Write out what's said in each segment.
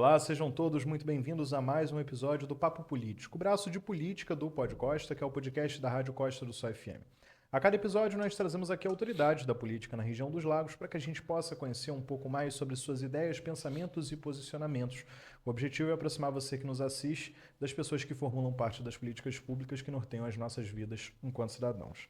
Olá, sejam todos muito bem-vindos a mais um episódio do Papo Político, o braço de política do Pod Costa, que é o podcast da Rádio Costa do Sol FM. A cada episódio nós trazemos aqui autoridades da política na região dos lagos para que a gente possa conhecer um pouco mais sobre suas ideias, pensamentos e posicionamentos. O objetivo é aproximar você que nos assiste das pessoas que formulam parte das políticas públicas que norteiam as nossas vidas enquanto cidadãos.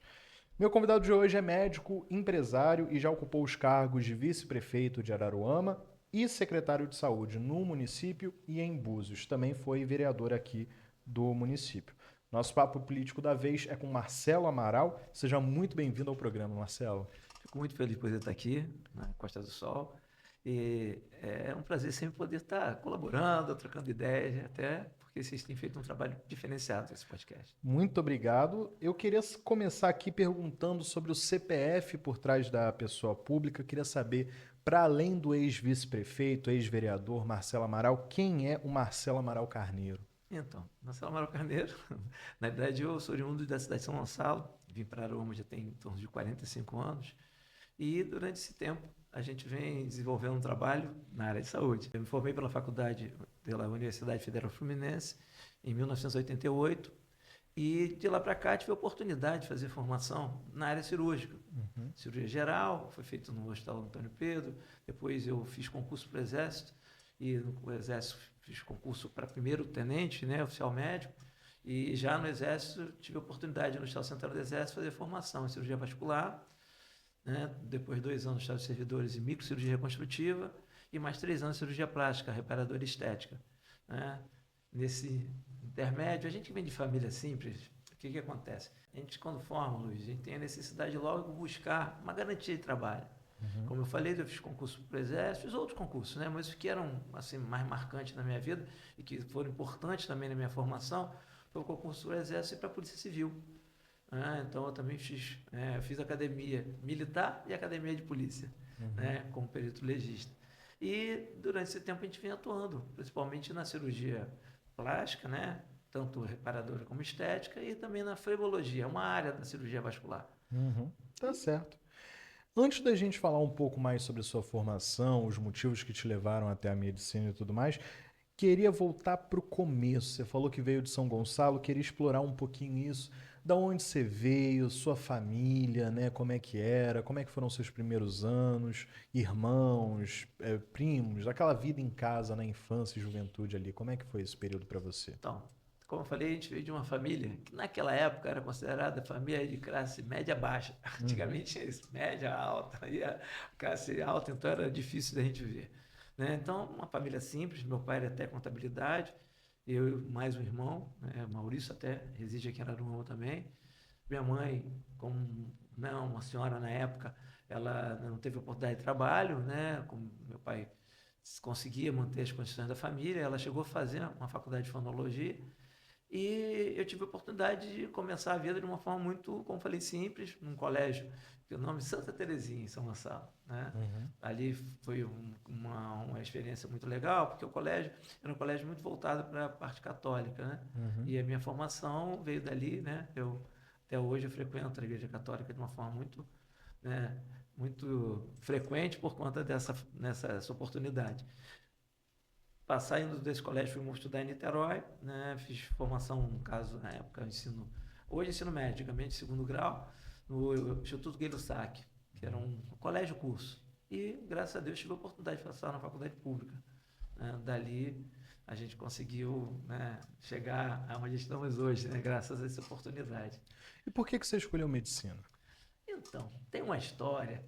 Meu convidado de hoje é médico, empresário e já ocupou os cargos de vice-prefeito de Araruama e secretário de saúde no município e em Búzios. Também foi vereador aqui do município. Nosso papo político da vez é com Marcelo Amaral. Seja muito bem-vindo ao programa, Marcelo. Fico muito feliz por estar aqui na Costa do Sol e é um prazer sempre poder estar colaborando, trocando ideias, até porque vocês têm feito um trabalho diferenciado nesse podcast. Muito obrigado. Eu queria começar aqui perguntando sobre o CPF por trás da pessoa pública. Eu queria saber, para além do ex-vice-prefeito, ex-vereador Marcelo Amaral, quem é o Marcelo Amaral Carneiro? Então, Marcelo Amaral Carneiro, na verdade eu sou oriundo da cidade de São Gonçalo, vim para Aroma já tem em torno de 45 anos, e durante esse tempo a gente vem desenvolvendo um trabalho na área de saúde. Eu me formei pela Universidade Federal Fluminense em 1988 e de lá para cá tive a oportunidade de fazer formação na área cirúrgica. Cirurgia geral, foi feito no Hospital Antônio Pedro, depois eu fiz concurso para o Exército, e no Exército fiz concurso para primeiro tenente, né, oficial médico, e já no Exército tive a oportunidade no Hospital Central do Exército fazer formação em cirurgia vascular, né, depois 2 anos no Estado de Servidores em microcirurgia reconstrutiva e mais 3 anos em cirurgia plástica, reparadora e estética. Né. Nesse intermédio, a gente que vem de família simples, o que acontece? A gente, quando forma, Luiz, a gente tem a necessidade de logo buscar uma garantia de trabalho. Como eu falei, eu fiz concurso para o Exército, fiz outros concursos, né? Mas os que eram assim, mais marcantes na minha vida e que foram importantes também na minha formação foi o concurso para o Exército e para a Polícia Civil. Então eu também fiz academia militar e academia de polícia, né? Como perito legista. E durante esse tempo a gente vem atuando, principalmente na cirurgia plástica, né? Tanto reparadora como estética, e também na flebologia, uma área da cirurgia vascular. Tá certo. Antes da gente falar um pouco mais sobre a sua formação, os motivos que te levaram até a medicina e tudo mais, queria voltar para o começo. Você falou que veio de São Gonçalo, queria explorar um pouquinho isso. Da onde você veio, sua família, né? Como é que era, como é que foram seus primeiros anos, irmãos, primos, aquela vida em casa, na infância e juventude ali. Como é que foi esse período para você? Então, como eu falei, a gente veio de uma família que naquela época era considerada família de classe média baixa. Antigamente tinha isso, média alta, e a classe alta, então era difícil da gente ver. Né? Então, uma família simples, meu pai era até contabilidade, eu e mais um irmão, né? Maurício até reside aqui em Araruama também. Minha mãe, como não, uma senhora na época, ela não teve oportunidade de trabalho, né? Como meu pai conseguia manter as condições da família, ela chegou a fazer uma faculdade de fonologia e eu tive a oportunidade de começar a vida de uma forma muito, como falei, simples, num colégio, que o nome é Santa Terezinha, em São Gonçalo. Né? Ali foi uma experiência muito legal, porque o colégio era um colégio muito voltado para a parte católica. Né? E a minha formação veio dali. Né? Até hoje eu frequento a Igreja Católica de uma forma muito, né, muito frequente por conta dessa oportunidade. Saindo desse colégio, fui estudar em Niterói, né? Fiz formação, no caso, na época, ensino médio, antigamente, segundo grau, no Instituto Gay-Lussac, que era um colégio curso. E, graças a Deus, tive a oportunidade de passar na faculdade pública. Né? Dali, a gente conseguiu, né, chegar aonde estamos hoje, né? Graças a essa oportunidade. E por que você escolheu medicina? Então, tem uma história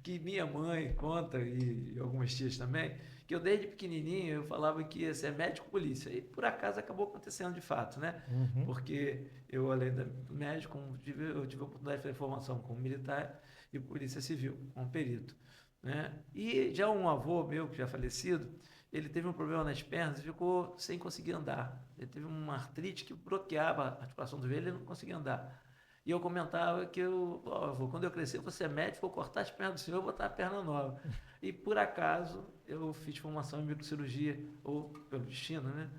que minha mãe conta, e algumas tias também, que eu desde pequenininho eu falava que ia ser médico-polícia. E por acaso acabou acontecendo de fato, né? Porque eu, além do médico, eu tive a oportunidade de fazer formação como militar e polícia civil, como perito. Né? E já um avô meu, que já é falecido, ele teve um problema nas pernas e ficou sem conseguir andar. Ele teve uma artrite que bloqueava a articulação do joelho e ele não conseguia andar. E eu comentava que quando eu crescer, eu vou ser médico, vou cortar as pernas do senhor, vou botar a perna nova. E por acaso, eu fiz formação em microcirurgia, ou pelo destino, né?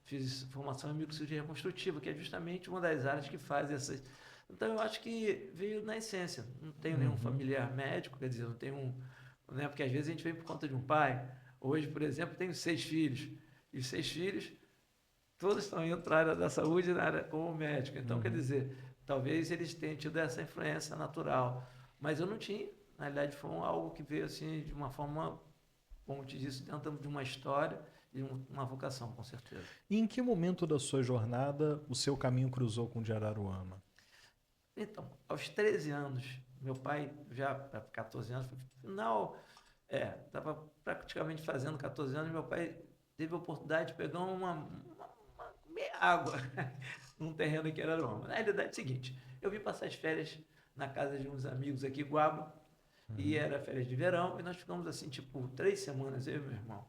Fiz formação em microcirurgia reconstrutiva, que é justamente uma das áreas que faz essas. Então eu acho que veio na essência. Não tenho nenhum familiar médico, quer dizer, não tenho um. Né? Porque às vezes a gente vem por conta de um pai, Hoje, por exemplo, tenho 6 filhos. E os 6 filhos, todos estão indo para a área da saúde, na área como médico. Então, quer dizer, talvez eles tenham tido essa influência natural. Mas eu não tinha. Na realidade, foi algo que veio assim de uma forma, como eu te disse, dentro de uma história e uma vocação, com certeza. E em que momento da sua jornada o seu caminho cruzou com o de Araruama? Então, aos 13 anos, meu pai, já para 14 anos, final, estava praticamente fazendo 14 anos, meu pai teve a oportunidade de pegar uma meia água num terreno que era Araruama. Na realidade é o seguinte, eu vim passar as férias na casa de uns amigos aqui, Guaba, e era férias de verão, e nós ficamos assim, tipo, 3 semanas, eu e meu irmão.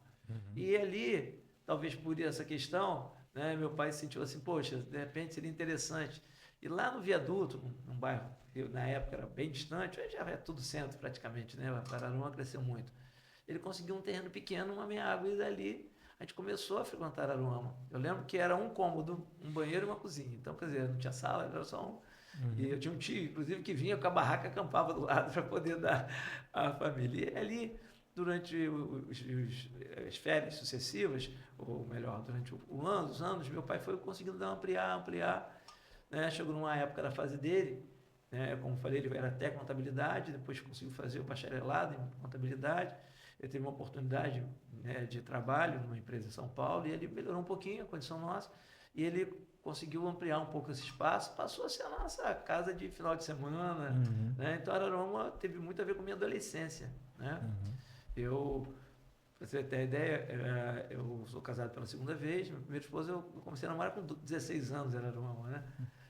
E ali, talvez por essa questão, né, meu pai sentiu assim, poxa, de repente seria interessante. E lá no Viaduto, num bairro que na época era bem distante, hoje já é tudo centro praticamente, né? Araruama cresceu muito. Ele conseguiu um terreno pequeno, uma meia água, e dali a gente começou a frequentar Araruama. Eu lembro que era um cômodo, um banheiro e uma cozinha. Então, quer dizer, não tinha sala, era só um. E eu tinha um tio, inclusive, que vinha com a barraca, acampava do lado para poder dar à família. E ali, durante as férias sucessivas, ou melhor, durante os anos, meu pai foi conseguindo dar ampliar, né? Chegou numa época da fase dele, né? Como falei, ele era até contabilidade, depois conseguiu fazer o bacharelado em contabilidade. Ele teve uma oportunidade, né, de trabalho numa empresa em São Paulo e ele melhorou um pouquinho a condição nossa e ele conseguiu ampliar um pouco esse espaço, passou a ser a nossa casa de final de semana, né? Então Araruama teve muito a ver com a minha adolescência, né? Eu, para você ter ideia, eu sou casado pela segunda vez, minha primeira esposa eu comecei a namorar com 16 anos em Araruama, né?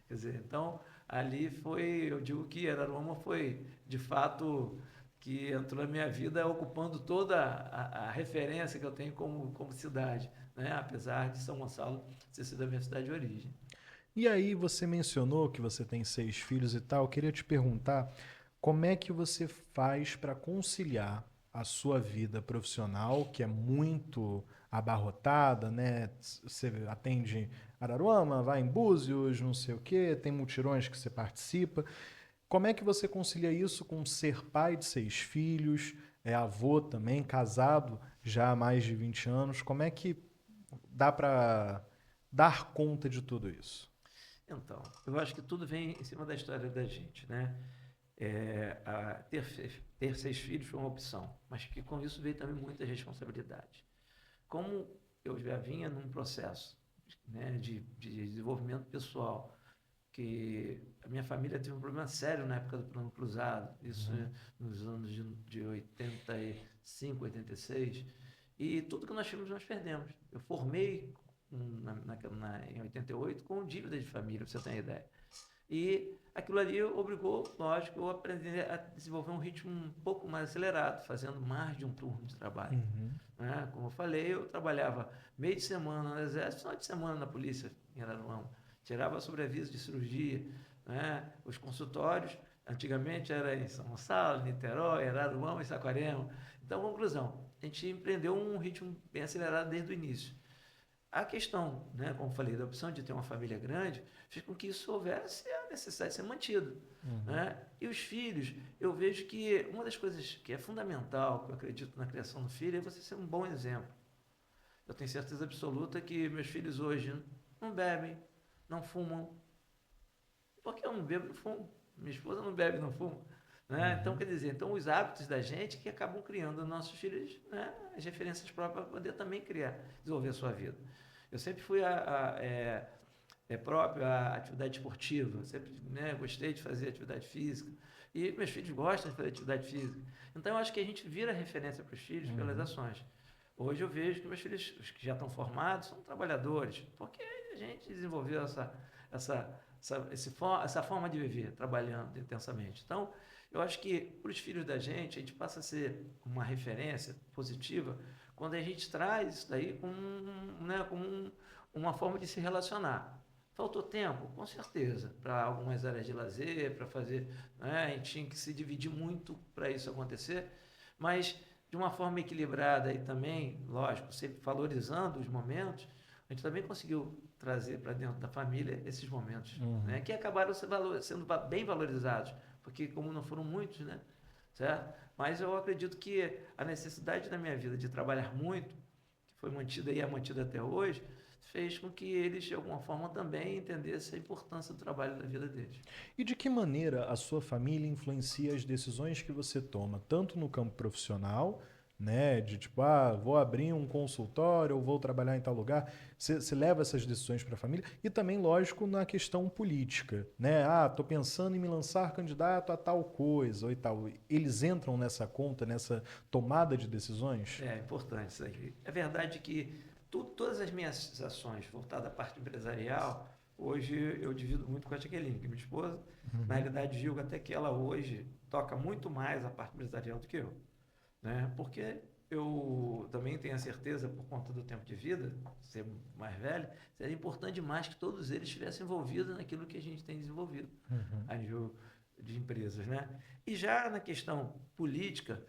Quer dizer, então ali foi, eu digo que Araruama foi de fato que entrou na minha vida ocupando toda a referência que eu tenho como cidade, né? Apesar de São Gonçalo ter sido a minha cidade de origem. E aí você mencionou que você tem 6 filhos e tal. Eu queria te perguntar como é que você faz para conciliar a sua vida profissional, que é muito abarrotada, né? Você atende Araruama, vai em Búzios, não sei o quê, tem mutirões que você participa. Como é que você concilia isso com ser pai de 6 filhos, avô também, casado já há mais de 20 anos? Como é que dá para dar conta de tudo isso? Então, eu acho que tudo vem em cima da história da gente, né? Ter 6 filhos foi uma opção, mas que com isso veio também muita responsabilidade. Como eu já vinha num processo, né, de desenvolvimento pessoal, que a minha família teve um problema sério na época do Plano Cruzado, isso nos anos de 85, 86, e tudo que nós tínhamos nós perdemos. Eu formei em 88 com dívida de família, para você ter uma ideia. E aquilo ali obrigou, lógico, eu a aprender a desenvolver um ritmo um pouco mais acelerado, fazendo mais de um turno de trabalho. Né? Como eu falei, eu trabalhava meio de semana no Exército, final de semana na polícia em Araruama. Tirava sobreaviso de cirurgia, né? Os consultórios, antigamente era em São Gonçalo, Niterói, Araruama e Saquarema. Então, conclusão, a gente empreendeu um ritmo bem acelerado desde o início. A questão, né, como falei, da opção de ter uma família grande, fez com que isso houvesse a necessidade de ser mantido. Né? E os filhos, eu vejo que uma das coisas que é fundamental, que eu acredito na criação do filho, é você ser um bom exemplo. Eu tenho certeza absoluta que meus filhos hoje não bebem, não fumam. Porque eu não bebo, não fumo. Minha esposa não bebe, não fuma. Né? Então, quer dizer, então os hábitos da gente que acabam criando nos nossos filhos, né, as referências próprias para poder também criar, desenvolver a sua vida. Eu sempre fui próprio à atividade esportiva, sempre, né, gostei de fazer atividade física. E meus filhos gostam de fazer atividade física. Então, eu acho que a gente vira referência para os filhos pelas ações. Hoje eu vejo que meus filhos, os que já estão formados, são trabalhadores, porque a gente desenvolveu essa forma de viver, trabalhando intensamente. Então, eu acho que para os filhos da gente, a gente passa a ser uma referência positiva quando a gente traz isso daí como uma forma de se relacionar. Faltou tempo? Com certeza, para algumas áreas de lazer, para fazer, né, a gente tinha que se dividir muito para isso acontecer, mas de uma forma equilibrada e também, lógico, sempre valorizando os momentos, a gente também conseguiu trazer para dentro da família esses momentos, né, que acabaram sendo bem valorizados, porque como não foram muitos, né, certo? Mas eu acredito que a necessidade da minha vida de trabalhar muito, que foi mantida e é mantida até hoje, fez com que eles, de alguma forma, também entendessem a importância do trabalho da vida deles. E de que maneira a sua família influencia as decisões que você toma, tanto no campo profissional, né, de tipo, vou abrir um consultório ou vou trabalhar em tal lugar, você leva essas decisões para a família, e também, lógico, na questão política, né, tô pensando em me lançar candidato a tal coisa ou e tal. Eles entram nessa conta, nessa tomada de decisões? É importante isso aí. É verdade que todas as minhas ações voltadas à parte empresarial, hoje eu divido muito com a Jaqueline, que é minha esposa. Na Uhum. realidade, digo até que ela hoje toca muito mais a parte empresarial do que eu, né? Porque eu também tenho a certeza, por conta do tempo de vida, ser mais velho, seria importante demais que todos eles estivessem envolvidos naquilo que a gente tem desenvolvido Uhum. a nível de empresas, né? E já na questão política,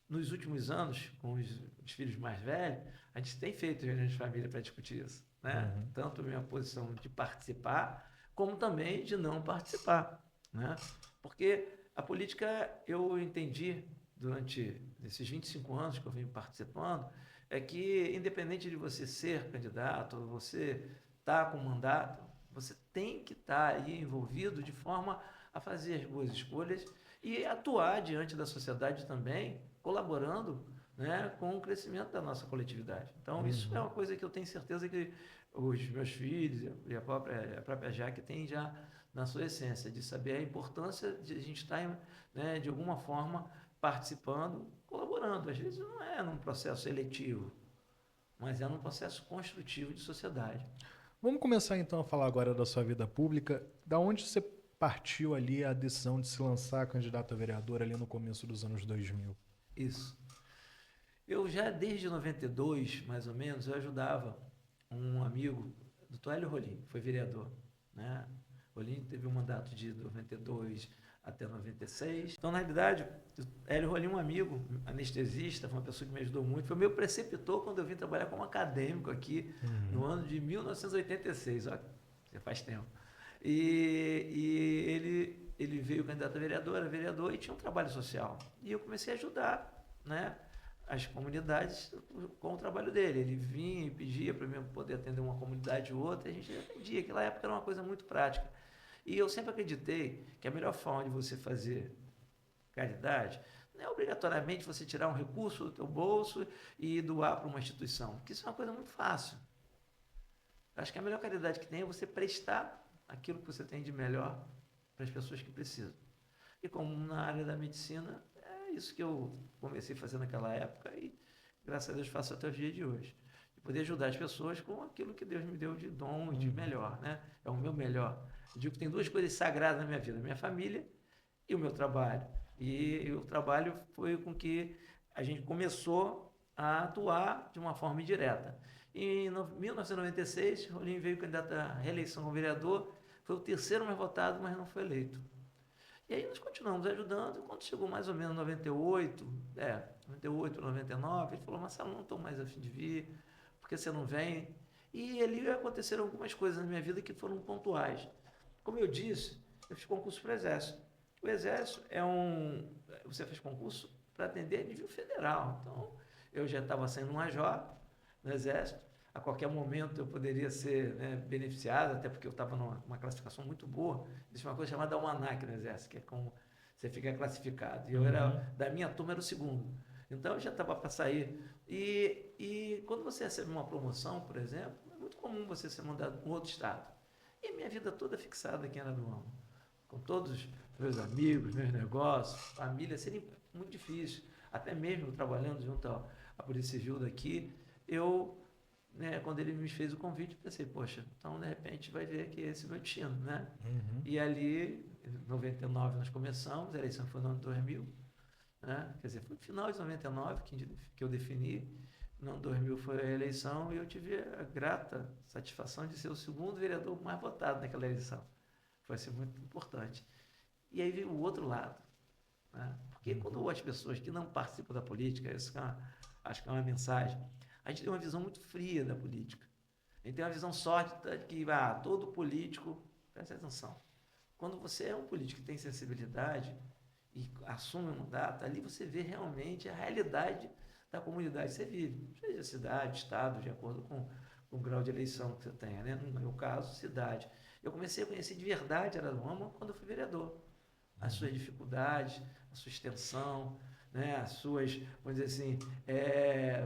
nos últimos anos, com os filhos mais velhos, a gente tem feito reuniões de família para discutir isso, né? Uhum. Tanto a minha posição de participar, como também de não participar, né? Porque a política, eu entendi durante esses 25 anos que eu venho participando, é que independente de você ser candidato, você estar com mandato, você tem que estar aí envolvido de forma a fazer as boas escolhas e atuar diante da sociedade também, colaborando, né, com o crescimento da nossa coletividade. Então, isso é Uhum. uma coisa que eu tenho certeza que os meus filhos e a própria Jaque tem já na sua essência, de saber a importância de a gente estar, né, de alguma forma, participando, colaborando. Às vezes não é num processo seletivo, mas é num processo construtivo de sociedade. Vamos começar então a falar agora da sua vida pública. Da onde você partiu ali a decisão de se lançar candidato a vereador ali no começo dos anos 2000? Isso. Eu já desde 92, mais ou menos, eu ajudava um amigo, Dr. Hélio Rolim, que foi vereador, né? Rolim teve um mandato de 92 até 96. Então, na realidade, Hélio Rolim, um amigo, anestesista, foi uma pessoa que me ajudou muito, foi meu preceptor quando eu vim trabalhar como acadêmico aqui no Uhum. ano de 1986, ó, já faz tempo. E ele veio candidato a vereador, era vereador e tinha um trabalho social. E eu comecei a ajudar, né, as comunidades com o trabalho dele. Ele vinha e pedia para mim poder atender uma comunidade ou outra, e a gente atendia. Aquela época era uma coisa muito prática. E eu sempre acreditei que a melhor forma de você fazer caridade não é obrigatoriamente você tirar um recurso do teu bolso e doar para uma instituição, porque isso é uma coisa muito fácil. Eu acho que a melhor caridade que tem é você prestar aquilo que você tem de melhor para as pessoas que precisam. E como na área da medicina, é isso que eu comecei a fazer naquela época e, graças a Deus, faço até os dias de hoje. De poder ajudar as pessoas com aquilo que Deus me deu de dom e de Uhum. melhor, né? É o meu melhor. Eu digo que tem duas coisas sagradas na minha vida, a minha família e o meu trabalho. E o trabalho foi com que a gente começou a atuar de uma forma indireta. Em 1996, Rolim veio candidato à reeleição como vereador, foi o terceiro mais votado, mas não foi eleito. E aí nós continuamos ajudando. Quando chegou mais ou menos 98, 98, 99, ele falou: Marcelo, não estou mais a fim de vir, porque você não vem. E ali aconteceram algumas coisas na minha vida que foram pontuais. Como eu disse, eu fiz concurso para o Exército. O Exército é um. Você fez concurso para atender nível federal. Então, eu já estava sendo um major no Exército. A qualquer momento eu poderia ser, né, beneficiado, até porque eu estava numa classificação muito boa. Existe uma coisa chamada almanac no Exército, que é como você fica classificado. E eu era, Uhum. da minha turma, era o segundo. Então eu já estava para sair. E quando você recebe uma promoção, por exemplo, é muito comum você ser mandado para um outro estado. E minha vida toda fixada aqui em Araruama. Com todos os meus amigos, meus negócios, família, seria muito difícil. Até mesmo trabalhando junto à Polícia Civil daqui, eu, né, quando ele me fez o convite, pensei, poxa, então de repente vai ver que esse é o meu destino, né? Uhum. E ali, em 99 nós começamos, a eleição foi no ano 2000, né? Quer dizer, foi no final de 99 que eu defini, no ano 2000 foi a eleição e eu tive a grata satisfação de ser o segundo vereador mais votado naquela eleição. Foi assim, muito importante. E aí veio o outro lado, né? Porque Uhum. quando as pessoas que não participam da política, isso que acho que é uma mensagem, a gente tem uma visão muito fria da política. A gente tem uma visão sórdida de que todo político, presta atenção, quando você é um político que tem sensibilidade e assume um mandato, ali você vê realmente a realidade da comunidade que você vive, seja cidade, estado, de acordo com o grau de eleição que você tenha, né? No meu caso, cidade. Eu comecei a conhecer de verdade Araruama quando eu fui vereador. As suas dificuldades, a sua extensão, né? As suas, vamos dizer assim,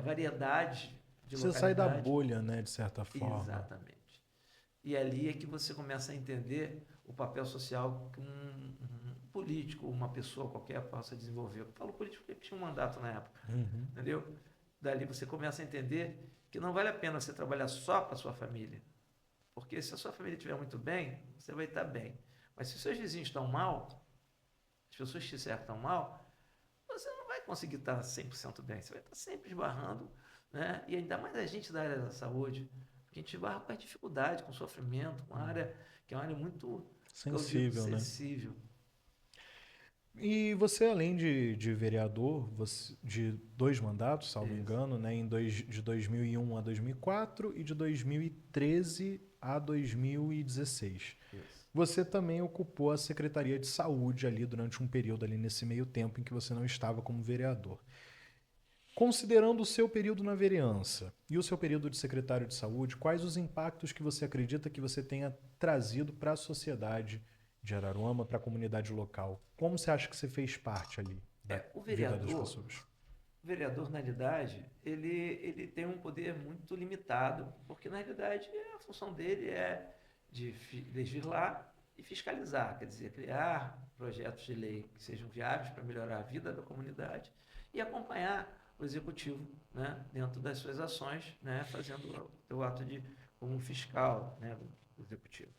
variedades de Você sai da localidade. bolha, né, de certa forma. Exatamente. E ali é que você começa a entender o papel social que um político, uma pessoa qualquer possa desenvolver. Eu falo político porque tinha um mandato na época, Uhum. entendeu? Dali você começa a entender que não vale a pena você trabalhar só para a sua família. Porque se a sua família estiver muito bem, você vai estar bem. Mas se os seus vizinhos estão mal, as pessoas que te cercam estão mal, você não vai conseguir estar 100% bem. Você vai estar sempre esbarrando, né? E ainda mais a gente da área da saúde, a gente esbarra com a dificuldade, com o sofrimento, com a área que é uma área muito, que eu digo, Sensível, né? sensível. E você, além de vereador, de 2 mandatos, salvo Isso, engano, né, de 2001 a 2004 e de 2013 a 2016. isso. Você também ocupou a Secretaria de Saúde ali durante um período ali nesse meio tempo em que você não estava como vereador. Considerando o seu período na vereança e o seu período de secretário de saúde, quais os impactos que você acredita que você tenha trazido para a sociedade de Araruama, para a comunidade local? Como você acha que você fez parte ali da O vida das vereador, pessoas? o vereador, na realidade, ele tem um poder muito limitado, porque, na realidade, a função dele é de legislar e fiscalizar, quer dizer, criar projetos de lei que sejam viáveis para melhorar a vida da comunidade e acompanhar o executivo, né, dentro das suas ações, né, fazendo o ato de como fiscal, né, do executivo.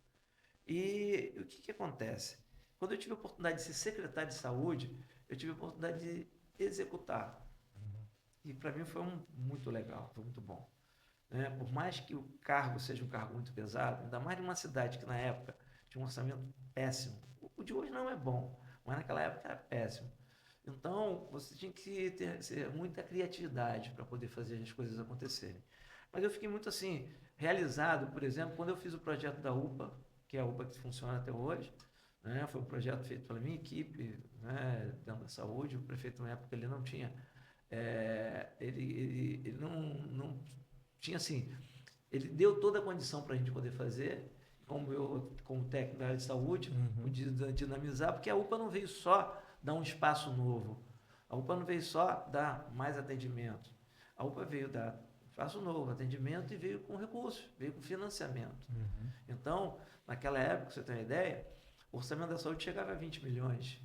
E o que acontece? Quando eu tive a oportunidade de ser secretário de saúde, eu tive a oportunidade de executar. E para mim foi muito legal, foi muito bom. Né? Por mais que o cargo seja um cargo muito pesado, ainda mais numa cidade que na época tinha um orçamento péssimo. O de hoje não é bom, mas naquela época era péssimo. Então você tinha que ter muita criatividade para poder fazer as coisas acontecerem. Mas eu fiquei muito assim, realizado, por exemplo, quando eu fiz o projeto da UPA, que é a UPA que funciona até hoje. Né? Foi um projeto feito pela minha equipe, né, dentro da saúde. O prefeito, na época, ele não tinha ele não tinha assim, ele deu toda a condição para a gente poder fazer, como eu, como técnico da área de saúde, podia dinamizar, porque a UPA não veio só dar um espaço novo, a UPA não veio só dar mais atendimento, a UPA veio dar espaço novo, atendimento e veio com recursos, veio com financiamento. Então, naquela época, pra você ter uma ideia, o orçamento da saúde chegava a 20 milhões.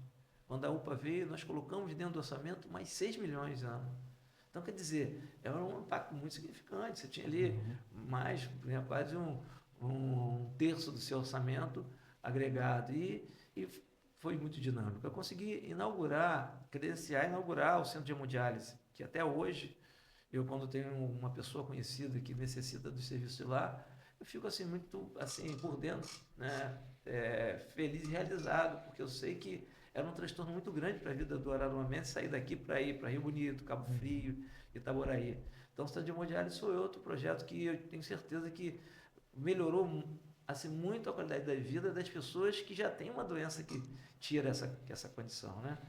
Quando a UPA veio, nós colocamos dentro do orçamento mais 6 milhões de ano. Então, quer dizer, era um impacto muito significante. Você tinha ali mais, né, quase um terço do seu orçamento agregado. E foi muito dinâmico. Eu consegui inaugurar o centro de hemodiálise, que até hoje, eu quando tenho uma pessoa conhecida que necessita do serviço de lá, eu fico assim muito assim por dentro, né? Feliz e realizado, porque eu sei que era um transtorno muito grande para a vida do araruamense sair daqui para ir para Rio Bonito, Cabo Frio, Itaboraí. Então, o Cidade de Hemodiálise foi outro projeto que eu tenho certeza que melhorou assim, muito a qualidade da vida das pessoas que já têm uma doença que tira essa condição, né?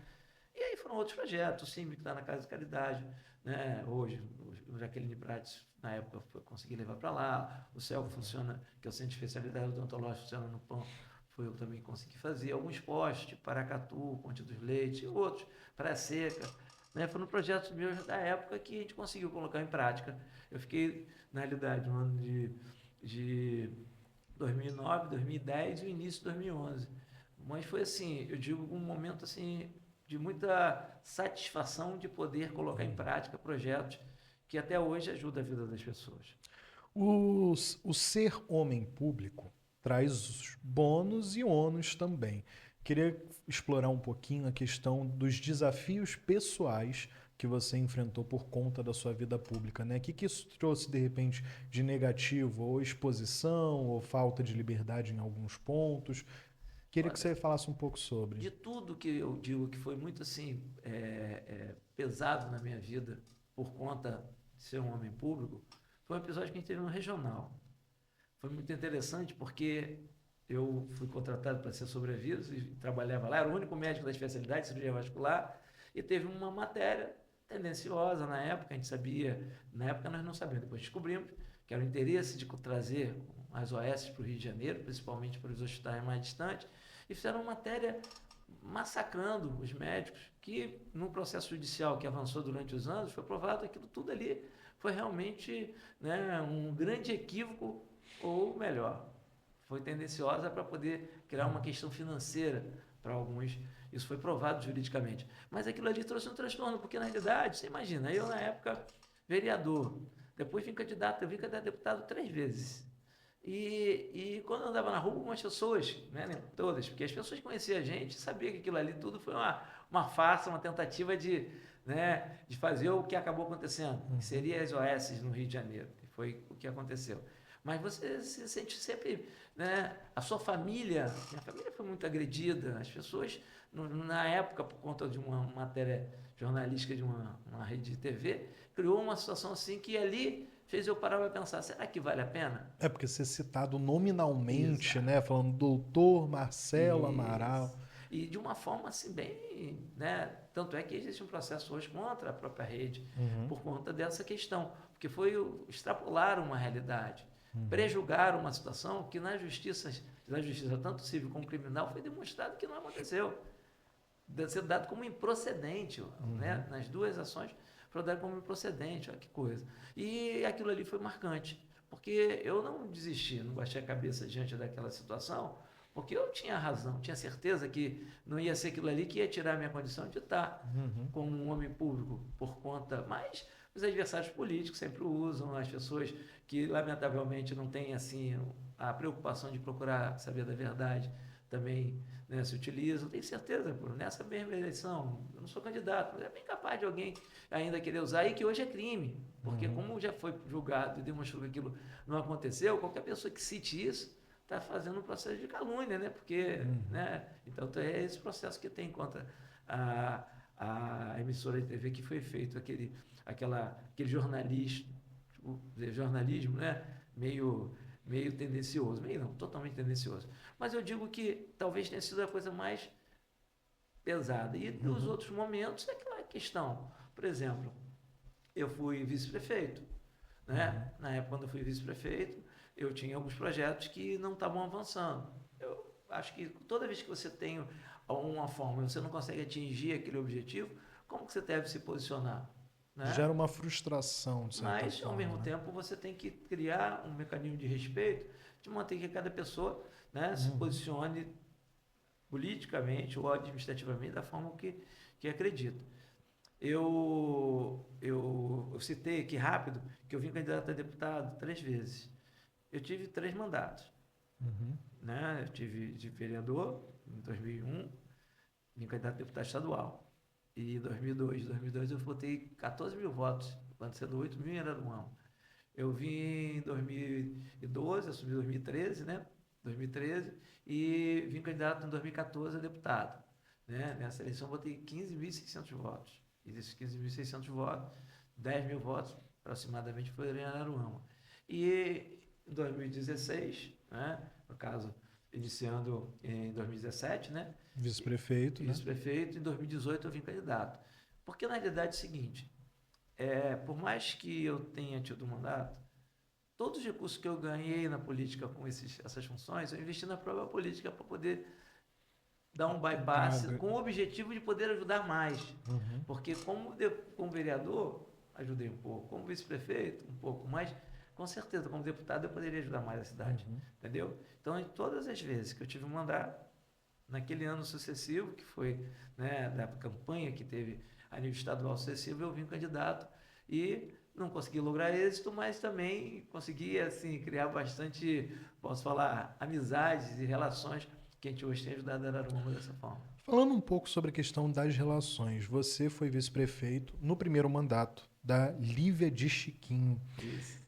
E aí foram outros projetos, o CIMI que está na Casa de Caridade, né? Hoje, o Jaqueline Prates, na época, consegui levar para lá, o CEL funciona, que é o Centro de Especialidade Odontológica, funciona no PAN, foi eu que também consegui fazer, alguns postos, tipo Paracatu, Ponte dos Leites, e outros, Praia Seca, né? Foram projetos meus da época que a gente conseguiu colocar em prática. Eu fiquei, na realidade, no ano de 2009, 2010 e o início de 2011. Mas foi assim, eu digo, um momento assim de muita satisfação de poder colocar em prática projetos que até hoje ajudam a vida das pessoas. O ser homem público traz bônus e ônus também. Queria explorar um pouquinho a questão dos desafios pessoais que você enfrentou por conta da sua vida pública, né? O que isso trouxe, de repente, de negativo? Ou exposição, ou falta de liberdade em alguns pontos? Queria que Olha, você falasse um pouco sobre. de tudo que eu digo que foi muito assim pesado na minha vida por conta de ser um homem público, foi um episódio que a gente teve no regional. Foi muito interessante porque eu fui contratado para ser sobreaviso e trabalhava lá, era o único médico da especialidade, cirurgia vascular, e teve uma matéria tendenciosa na época, a gente sabia, na época nós não sabíamos, depois descobrimos que era o interesse de trazer as OS para o Rio de Janeiro, principalmente para os hospitais mais distantes, e fizeram uma matéria massacrando os médicos, que no processo judicial que avançou durante os anos, foi provado que aquilo tudo ali foi realmente, né, um grande equívoco, ou melhor, foi tendenciosa para poder criar uma questão financeira para alguns. Isso foi provado juridicamente. Mas aquilo ali trouxe um transtorno, porque na realidade, você imagina, eu na época, vereador, depois vim candidato, eu vim candidato a deputado 3 vezes. E quando eu andava na rua, algumas pessoas, né, nem todas, porque as pessoas conheciam a gente, sabiam que aquilo ali tudo foi uma farsa, uma tentativa de, né, de fazer o que acabou acontecendo, que seria as OS no Rio de Janeiro, que foi o que aconteceu. Mas você se sente sempre, né, a sua família, minha família foi muito agredida, as pessoas, na época, por conta de uma matéria jornalística de uma rede de TV, criou uma situação assim que ali fez eu parar para pensar, será que vale a pena? É porque ser citado nominalmente, Exato. né? Falando doutor Marcelo Amaral. Isso. E de uma forma assim bem, né? Tanto é que existe um processo hoje contra a própria rede por conta dessa questão, porque foi extrapolar uma realidade, prejulgar uma situação que na justiça tanto civil como criminal foi demonstrado que não aconteceu, deve ser dado como improcedente, né? Nas duas ações foi dado como improcedente, olha que coisa. E aquilo ali foi marcante, porque eu não desisti, não baixei a cabeça diante daquela situação, porque eu tinha razão, tinha certeza que não ia ser aquilo ali que ia tirar a minha condição de estar como um homem público por conta, mas os adversários políticos sempre usam, as pessoas que lamentavelmente não têm assim a preocupação de procurar saber da verdade também, né, se utilizam. Tenho certeza, pô, nessa mesma eleição, eu não sou candidato, mas é bem capaz de alguém ainda querer usar e que hoje é crime, porque como já foi julgado e demonstrou que aquilo não aconteceu, qualquer pessoa que cite isso está fazendo um processo de calúnia, né? Porque, né? Então é esse processo que tem contra a emissora de TV que foi feito aquele jornalismo, jornalismo, né? Meio tendencioso, meio não, totalmente tendencioso. Mas eu digo que talvez tenha sido a coisa mais pesada. E nos outros momentos é aquela questão. Por exemplo, eu fui vice-prefeito, né? Na época, quando eu fui vice-prefeito, eu tinha alguns projetos que não estavam avançando. Eu acho que toda vez que você tem uma forma e você não consegue atingir aquele objetivo, como que você deve se posicionar? Né? Gera uma frustração, de certa Mas, ao forma, mesmo né? tempo, você tem que criar um mecanismo de respeito, de manter que cada pessoa, né, se posicione politicamente ou administrativamente da forma que acredita. Eu citei aqui rápido que eu vim candidato a deputado 3 vezes. Eu tive 3 mandatos. Né? Eu tive de vereador em 2001, vim candidato a deputado estadual. E em 2002 eu votei 14 mil votos, quando sendo 8 mil em Araruama. Eu vim em 2012, assumi em 2013, né? 2013, e vim candidato em 2014 a deputado. Né? Nessa eleição eu votei 15.600 votos. E desses 15.600 votos, 10 mil votos aproximadamente foram em Araruama. E em 2016, né? No caso, iniciando em 2017, né? Vice-prefeito, né? Vice-prefeito, em 2018 eu vim candidato. Porque na realidade é o seguinte, por mais que eu tenha tido um mandato, todos os recursos que eu ganhei na política com essas funções, eu investi na própria política para poder dar um bypass com o objetivo de poder ajudar mais. Porque como vereador, ajudei um pouco, como vice-prefeito, um pouco, mas com certeza, como deputado, eu poderia ajudar mais a cidade. Entendeu? Então, em todas as vezes que eu tive um mandato, naquele ano sucessivo, que foi, né, da campanha que teve a nível estadual sucessivo, eu vim candidato e não consegui lograr êxito, mas também consegui assim, criar bastante, posso falar, amizades e relações que a gente hoje tem ajudado a Araruama dessa forma. Falando um pouco sobre a questão das relações, você foi vice-prefeito no primeiro mandato da Lívia de Chiquinho. Isso.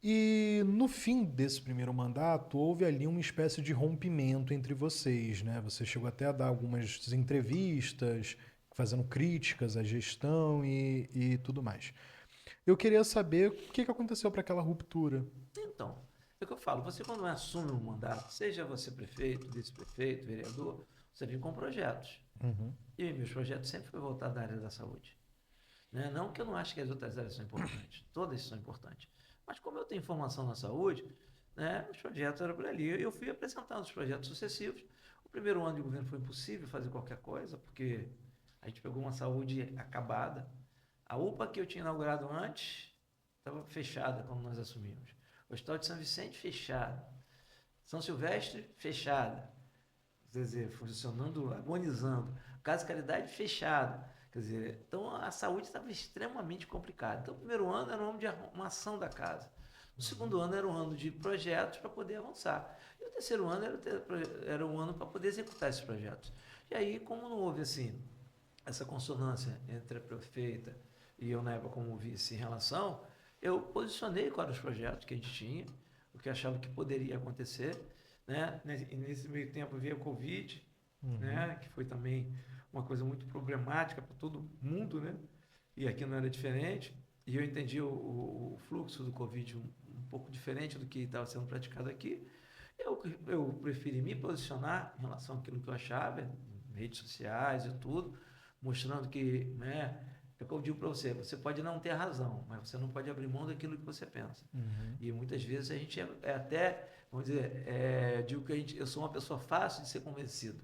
E no fim desse primeiro mandato, houve ali uma espécie de rompimento entre vocês, né? Você chegou até a dar algumas entrevistas, fazendo críticas à gestão e tudo mais. Eu queria saber o que aconteceu para aquela ruptura. Então, É o que eu falo, você quando assume um mandato, seja você prefeito, vice-prefeito, vereador, você vem com projetos. Uhum. E meus projetos sempre foram voltados à área da saúde. Né? Não que eu não ache que as outras áreas são importantes, todas são importantes. Mas como eu tenho formação na saúde, né, os projetos eram por ali. E eu fui apresentando os projetos sucessivos. O primeiro ano de governo foi impossível fazer qualquer coisa, porque a gente pegou uma saúde acabada. A UPA que eu tinha inaugurado antes estava fechada quando nós assumimos. O Hospital de São Vicente, fechado. São Silvestre, fechada. Quer dizer, funcionando, agonizando. Casa Caridade, fechada. Quer dizer, então a saúde estava extremamente complicada. Então, o primeiro ano era um ano de arrumação da casa. O segundo ano era um ano de projetos para poder avançar. E o terceiro ano era um ano para poder executar esses projetos. E aí, como não houve assim essa consonância entre a prefeita e eu na época como vice em relação, eu posicionei quais eram os projetos que a gente tinha, o que achava que poderia acontecer, né? Nesse meio tempo veio a Covid, né? Que foi também uma coisa muito problemática para todo mundo, né? E aqui não era diferente. E eu entendi o fluxo do Covid um pouco diferente do que estava sendo praticado aqui. Eu preferi me posicionar em relação àquilo que eu achava, em redes sociais e tudo, mostrando que, né, é o que eu digo para você, você pode não ter razão, mas você não pode abrir mão daquilo que você pensa. E muitas vezes a gente é até, vamos dizer, digo que eu sou uma pessoa fácil de ser convencido,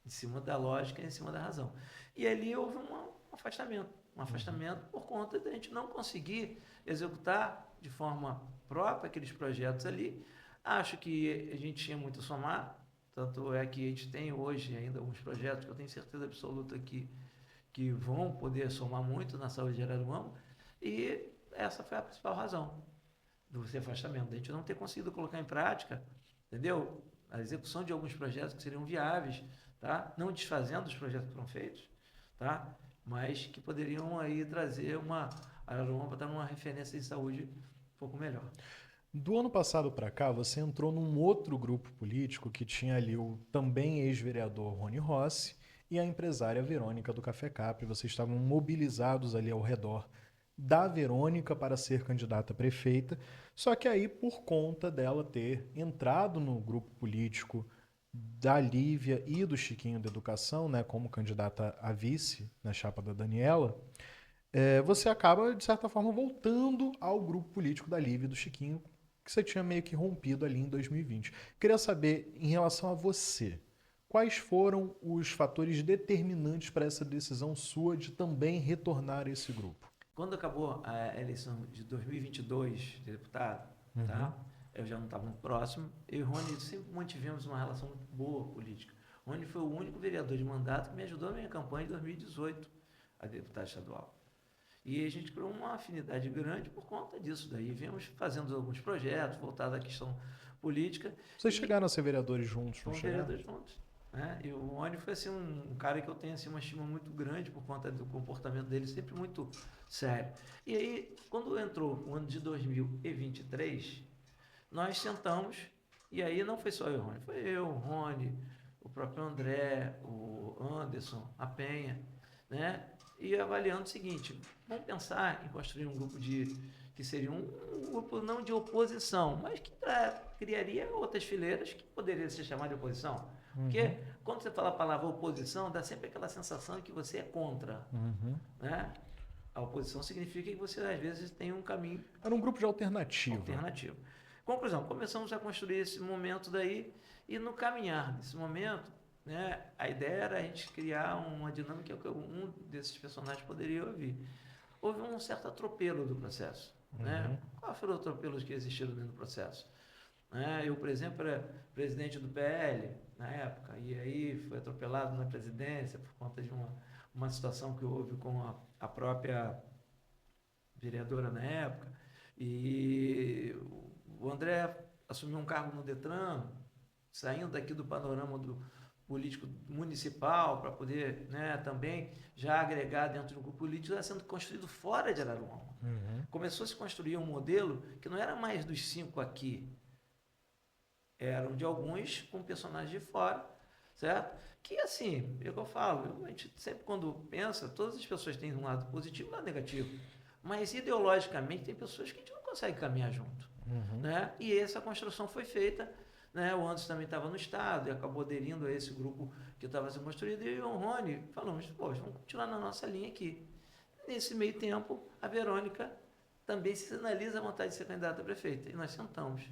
em cima da lógica e em cima da razão. E ali houve um afastamento por conta de a gente não conseguir executar de forma própria aqueles projetos ali. Acho que a gente tinha muito a somar, tanto é que a gente tem hoje ainda alguns projetos que eu tenho certeza absoluta que vão poder somar muito na saúde de Araruama, e essa foi a principal razão do afastamento, a gente não ter conseguido colocar em prática, entendeu? A execução de alguns projetos que seriam viáveis, tá? Não desfazendo os projetos que foram feitos, tá? Mas que poderiam aí trazer a Araruama para estar numa referência de saúde um pouco melhor. Do ano passado para cá, você entrou num outro grupo político que tinha ali o também ex-vereador Rony Rossi e a empresária Verônica do Café Capri. Vocês estavam mobilizados ali ao redor da Verônica para ser candidata a prefeita, só que aí, por conta dela ter entrado no grupo político da Lívia e do Chiquinho da Educação, né, como candidata a vice na chapa da Daniela, você acaba, de certa forma, voltando ao grupo político da Lívia e do Chiquinho, que você tinha meio que rompido ali em 2020. Queria saber, em relação a você, quais foram os fatores determinantes para essa decisão sua de também retornar a esse grupo? Quando acabou a eleição de 2022 de deputado, tá? Eu já não estava muito próximo. Eu e o Rony sempre mantivemos uma relação muito boa política. O Rony foi o único vereador de mandato que me ajudou na minha campanha em 2018 a deputado estadual. E a gente criou uma afinidade grande por conta disso. Daí viemos fazendo alguns projetos voltados à questão política. Vocês chegaram a ser vereadores juntos, não fomos chegaram? vereadores juntos. Né? E o Rony foi assim, um cara que eu tenho assim, uma estima muito grande por conta do comportamento dele, sempre muito sério. E aí, quando entrou o ano de 2023, nós sentamos, e aí não foi só eu, Rony, foi eu, o Rony, o próprio André, o Anderson, a Penha, né? E avaliando o seguinte, vamos pensar em construir um grupo que seria um grupo não de oposição, mas que criaria outras fileiras que poderiam ser chamadas de oposição. Porque quando você fala a palavra oposição, dá sempre aquela sensação de que você é contra. Né? A oposição significa que você, às vezes, tem um caminho... Era um grupo de alternativa. Conclusão, começamos a construir esse momento daí, e no caminhar desse momento, né, a ideia era a gente criar uma dinâmica que um desses personagens poderia ouvir. Houve um certo atropelo do processo. Né? Quais foram os atropelos que existiram dentro do processo? Eu, por exemplo, era presidente do PL na época, e aí foi atropelado na presidência por conta de uma situação que houve com a própria vereadora na época. E o André assumiu um cargo no Detran, saindo daqui do panorama do político municipal para poder, né, também já agregar dentro do grupo político, está sendo construído fora de Araruama. Começou a se construir um modelo que não era mais dos 5 aqui, eram de alguns com personagens de fora, certo? Que assim, é o que eu falo, a gente sempre quando pensa, todas as pessoas têm um lado positivo e um lado negativo, mas ideologicamente tem pessoas que a gente não consegue caminhar junto. né? E essa construção foi feita, né? O Anderson também estava no Estado e acabou aderindo a esse grupo que estava sendo construído, e o Rony falamos, poxa, vamos continuar na nossa linha aqui. Nesse meio tempo, a Verônica também sinaliza a vontade de ser candidata a prefeita, e nós sentamos.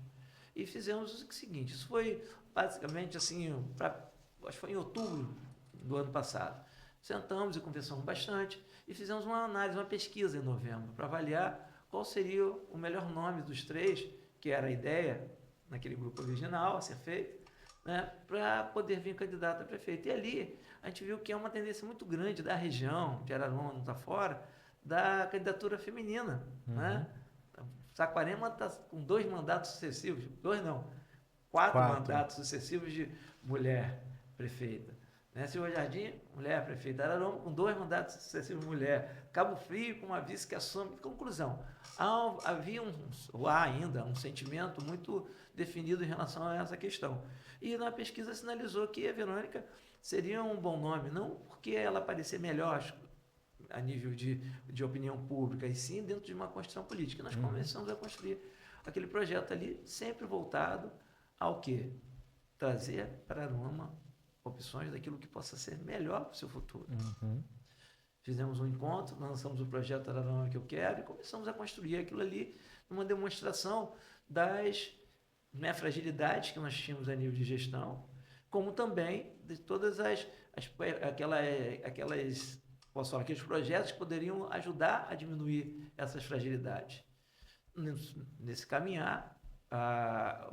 E fizemos o seguinte, isso foi basicamente assim, acho que foi em outubro do ano passado. Sentamos e conversamos bastante e fizemos uma análise, uma pesquisa em novembro, para avaliar qual seria o melhor nome dos três, que era a ideia naquele grupo original a ser feito, né, para poder vir candidato a prefeito. E ali a gente viu que é uma tendência muito grande da região, de Araruama não está fora, da candidatura feminina. Né? Saquarema está com 2 mandatos sucessivos, 2 não, 4 mandatos sucessivos de mulher prefeita. Né? Silva Jardim, mulher prefeita. Araruama com 2 mandatos sucessivos, mulher. Cabo Frio com uma vice que assume. Conclusão, há ainda um sentimento muito definido em relação a essa questão. E na pesquisa sinalizou que a Verônica seria um bom nome, não porque ela parecer melhor a nível de opinião pública, e sim dentro de uma construção política. Nós começamos a construir aquele projeto ali, sempre voltado ao quê? Trazer para Araruama opções daquilo que possa ser melhor para o seu futuro. Fizemos um encontro, lançamos o projeto Araruama que eu quero e começamos a construir aquilo ali, numa demonstração das fragilidades que nós tínhamos a nível de gestão, como também de todas aqueles projetos que poderiam ajudar a diminuir essas fragilidades. Nesse caminhar,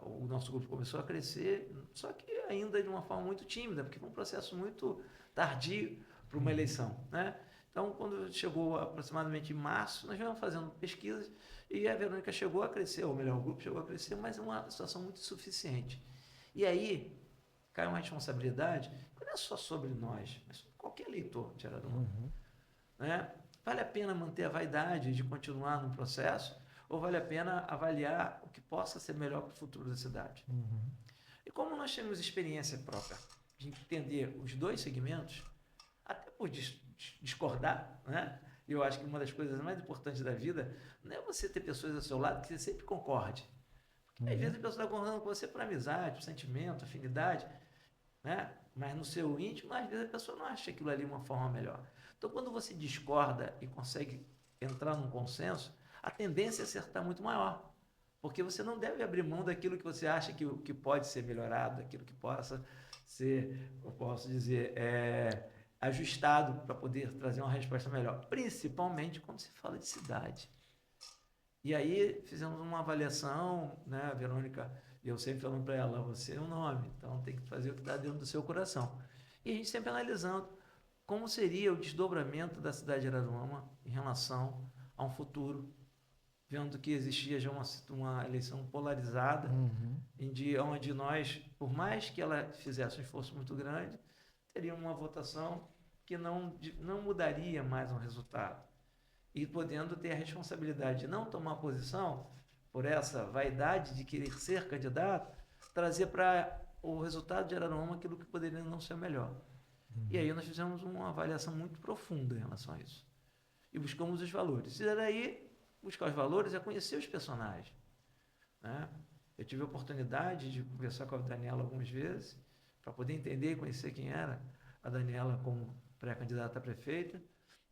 o nosso grupo começou a crescer, só que ainda de uma forma muito tímida, porque foi um processo muito tardio para uma eleição, né? Então, quando chegou aproximadamente em março, nós viemos fazendo pesquisas e a Verônica chegou a crescer, ou melhor, o grupo chegou a crescer, mas em uma situação muito insuficiente. E aí, cai uma responsabilidade que não é só sobre nós, mas sobre qualquer eleitor de Araruama. Né? Vale a pena manter a vaidade de continuar no processo ou vale a pena avaliar o que possa ser melhor para o futuro da cidade? E como nós temos experiência própria de entender os 2 segmentos, até por discordar, né? Eu acho que uma das coisas mais importantes da vida não é você ter pessoas ao seu lado que você sempre concorde. Porque às vezes a pessoa está concordando com você por amizade, por sentimento, afinidade, né? Mas no seu íntimo, às vezes a pessoa não acha aquilo ali uma forma melhor. Então, quando você discorda e consegue entrar num consenso, a tendência é acertar muito maior. Porque você não deve abrir mão daquilo que você acha que pode ser melhorado, daquilo que possa ser, eu posso dizer, ajustado para poder trazer uma resposta melhor. Principalmente quando se fala de cidade. E aí fizemos uma avaliação, né, a Verônica, e eu sempre falando para ela, você é um nome, então tem que fazer o que está dentro do seu coração. E a gente sempre analisando como seria o desdobramento da cidade de Araruama em relação a um futuro, vendo que existia já uma eleição polarizada, onde nós, por mais que ela fizesse um esforço muito grande, teria uma votação que não mudaria mais um resultado. E podendo ter a responsabilidade de não tomar posição por essa vaidade de querer ser candidato, trazer para o resultado de Araruama aquilo que poderia não ser melhor. E aí nós fizemos uma avaliação muito profunda em relação a isso. E buscamos os valores. E daí, buscar os valores é conhecer os personagens. Né? Eu tive a oportunidade de conversar com a Daniela algumas vezes, para poder entender e conhecer quem era a Daniela como pré-candidata a prefeita.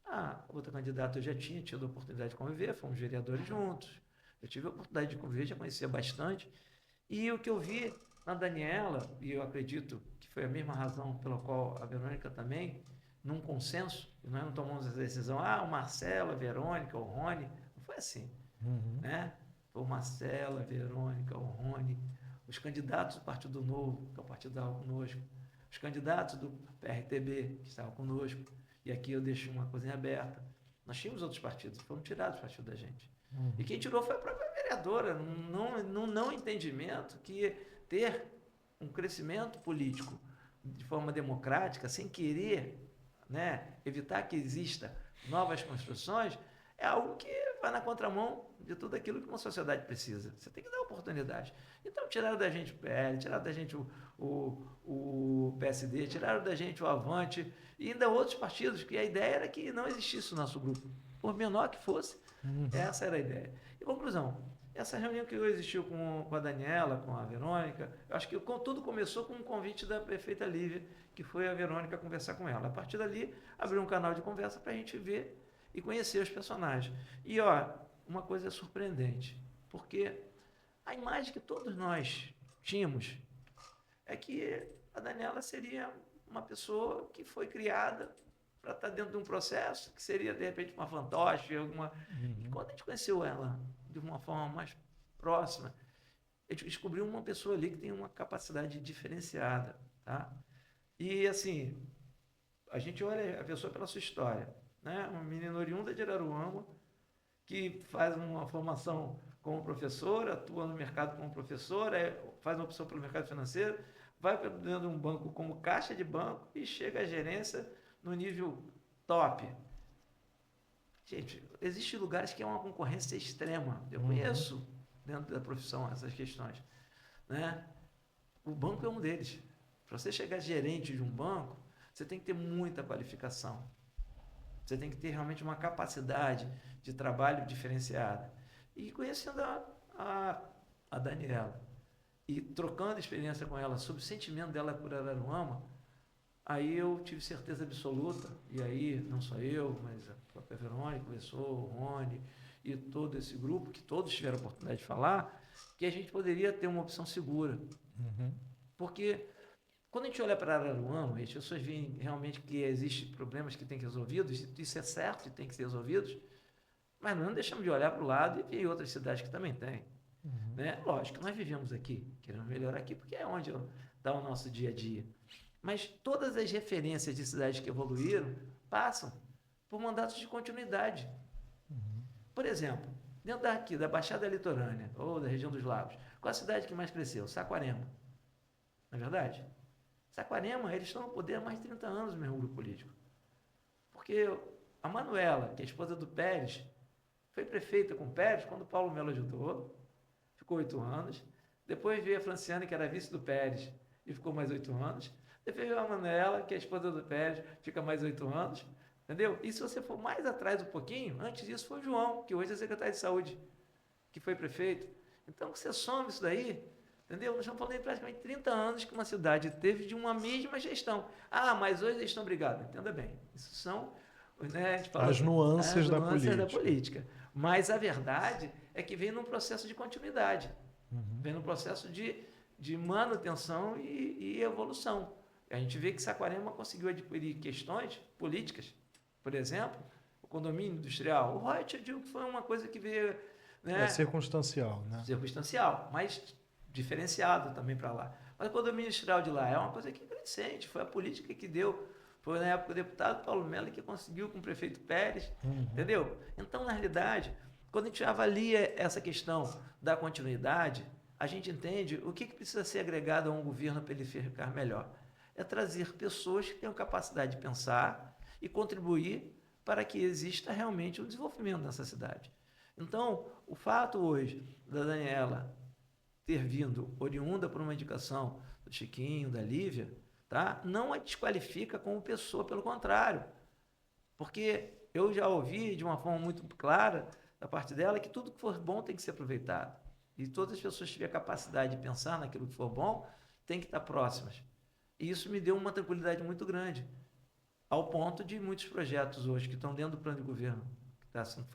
A outra candidata eu já tinha tido a oportunidade de conviver, fomos vereadores juntos. Eu tive a oportunidade de conviver, já conhecia bastante. E o que eu vi na Daniela, e eu acredito que foi a mesma razão pela qual a Verônica também, num consenso, e nós não tomamos essa decisão, o Marcelo, a Verônica, o Rony, não foi assim. Né? Foi o Marcelo, a Verônica, o Rony, os candidatos do Partido Novo, que é o partido que estava conosco, os candidatos do PRTB, que estavam conosco, e aqui eu deixo uma coisinha aberta. Nós tínhamos outros partidos, foram tirados do partido da gente. E quem tirou foi a própria vereadora, num não entendimento que ter um crescimento político de forma democrática, sem querer, né, evitar que exista novas construções, é algo que vai na contramão de tudo aquilo que uma sociedade precisa. Você tem que dar oportunidade. Então, tiraram da gente o PL, tiraram da gente o PSD, tiraram da gente o Avante e ainda outros partidos, que a ideia era que não existisse o nosso grupo. Por menor que fosse, essa era a ideia. E conclusão, essa reunião que existiu com a Daniela, com a Verônica, eu acho que tudo começou com um convite da prefeita Lívia, que foi a Verônica conversar com ela. A partir dali, abriu um canal de conversa para a gente ver e conhecer os personagens. E, ó, uma coisa surpreendente, porque a imagem que todos nós tínhamos é que a Daniela seria uma pessoa que foi criada para estar dentro de um processo que seria, de repente, uma fantoche, alguma... E quando a gente conheceu ela de uma forma mais próxima, a gente descobriu uma pessoa ali que tem uma capacidade diferenciada, tá? E, assim, a gente olha a pessoa pela sua história, né? Uma menina oriunda de Araruama, que faz uma formação como professora, atua no mercado como professora, faz uma opção pelo mercado financeiro, vai para dentro de um banco como caixa de banco e chega à gerência no nível top. Gente, existem lugares que é uma concorrência extrema. Eu conheço dentro da profissão essas questões, né? O banco é um deles. Para você chegar gerente de um banco, você tem que ter muita qualificação. Você tem que ter realmente uma capacidade de trabalho diferenciada. E conhecendo a Daniela e trocando experiência com ela sobre o sentimento dela por Araruama, aí eu tive certeza absoluta, e aí não só eu, mas a própria Verônica, o professor, o Rony e todo esse grupo, que todos tiveram a oportunidade de falar, que a gente poderia ter uma opção segura. Porque quando a gente olha para Araruama, as pessoas veem realmente que existem problemas que têm que ser resolvidos, isso é certo e tem que ser resolvidos, mas não deixamos de olhar para o lado e ver outras cidades que também têm. Né? Lógico, nós vivemos aqui, queremos melhorar aqui, porque é onde está o nosso dia a dia. Mas todas as referências de cidades que evoluíram passam por mandatos de continuidade. Por exemplo, dentro daqui, da Baixada Litorânea, ou da região dos Lagos, qual a cidade que mais cresceu? Saquarema. Não é verdade? Saquarema, eles estão no poder há mais de 30 anos no mesmo grupo político. Porque a Manuela, que é a esposa do Pérez, foi prefeita com o Pérez quando o Paulo Melo ajudou, ficou 8 anos. Depois veio a Franciane, que era vice do Pérez, e ficou mais 8 anos. Depois veio a Manuela, que é a esposa do Pérez, fica mais 8 anos. Entendeu? E se você for mais atrás um pouquinho, antes disso foi o João, que hoje é secretário de saúde, que foi prefeito. Então, você soma isso daí, entendeu? Nós estamos falando de praticamente 30 anos que uma cidade teve de uma mesma gestão. Ah, mas hoje eles estão brigados. Entenda bem, isso são, né, a gente fala, as nuances da política. Mas a verdade é que vem num processo de continuidade, vem num processo de manutenção e evolução. A gente vê que Saquarema conseguiu adquirir questões políticas, por exemplo, o condomínio industrial. O Reut, eu digo que foi uma coisa que veio... Né, é circunstancial, né? Circunstancial, mas diferenciado também para lá. Mas o condomínio industrial de lá é uma coisa que é crescente, foi a política que deu, foi na época o deputado Paulo Melo que conseguiu com o prefeito Pérez, entendeu? Então, na realidade, quando a gente avalia essa questão da continuidade, a gente entende o que precisa ser agregado a um governo para ele ficar melhor. É trazer pessoas que tenham capacidade de pensar e contribuir para que exista realmente um desenvolvimento nessa cidade. Então, o fato hoje da Daniela ter vindo oriunda por uma indicação do Chiquinho, da Lívia, tá? Não a desqualifica como pessoa, pelo contrário. Porque eu já ouvi de uma forma muito clara da parte dela que tudo que for bom tem que ser aproveitado. E todas as pessoas que tiverem capacidade de pensar naquilo que for bom, tem que estar próximas. E isso me deu uma tranquilidade muito grande, ao ponto de muitos projetos hoje que estão dentro do plano de governo, que está sendo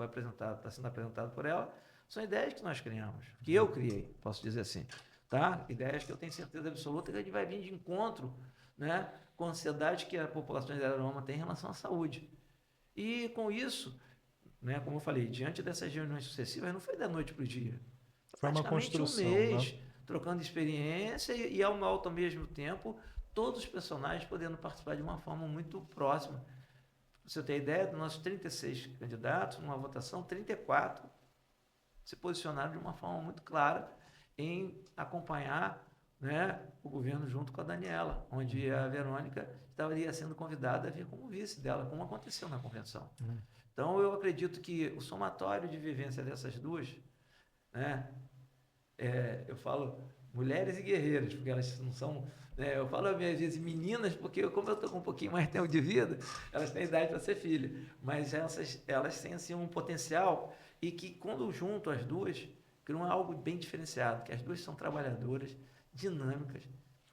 apresentado por ela, são ideias que nós criamos, que eu criei, posso dizer assim. Tá? Ideias que eu tenho certeza absoluta que a gente vai vir de encontro, né, com a ansiedade que a população de Araruama tem em relação à saúde. E com isso, né, como eu falei, diante dessas reuniões sucessivas, não foi da noite para o dia. Foi uma construção, um mês, né? Trocando experiência e ao mesmo tempo, todos os personagens podendo participar de uma forma muito próxima. Pra você ter ideia, dos nossos 36 candidatos, numa votação, 34 se posicionaram de uma forma muito clara em acompanhar, né, o governo junto com a Daniela, onde a Verônica estaria sendo convidada a vir como vice dela, como aconteceu na convenção. Então, eu acredito que o somatório de vivência dessas duas, né, eu falo mulheres e guerreiras, porque elas não são... Né, eu falo às vezes meninas, porque como eu estou com um pouquinho mais tempo de vida, elas têm idade para ser filha, mas elas têm assim, um potencial e que, quando junto as duas, criou algo bem diferenciado, que as duas são trabalhadoras, dinâmicas,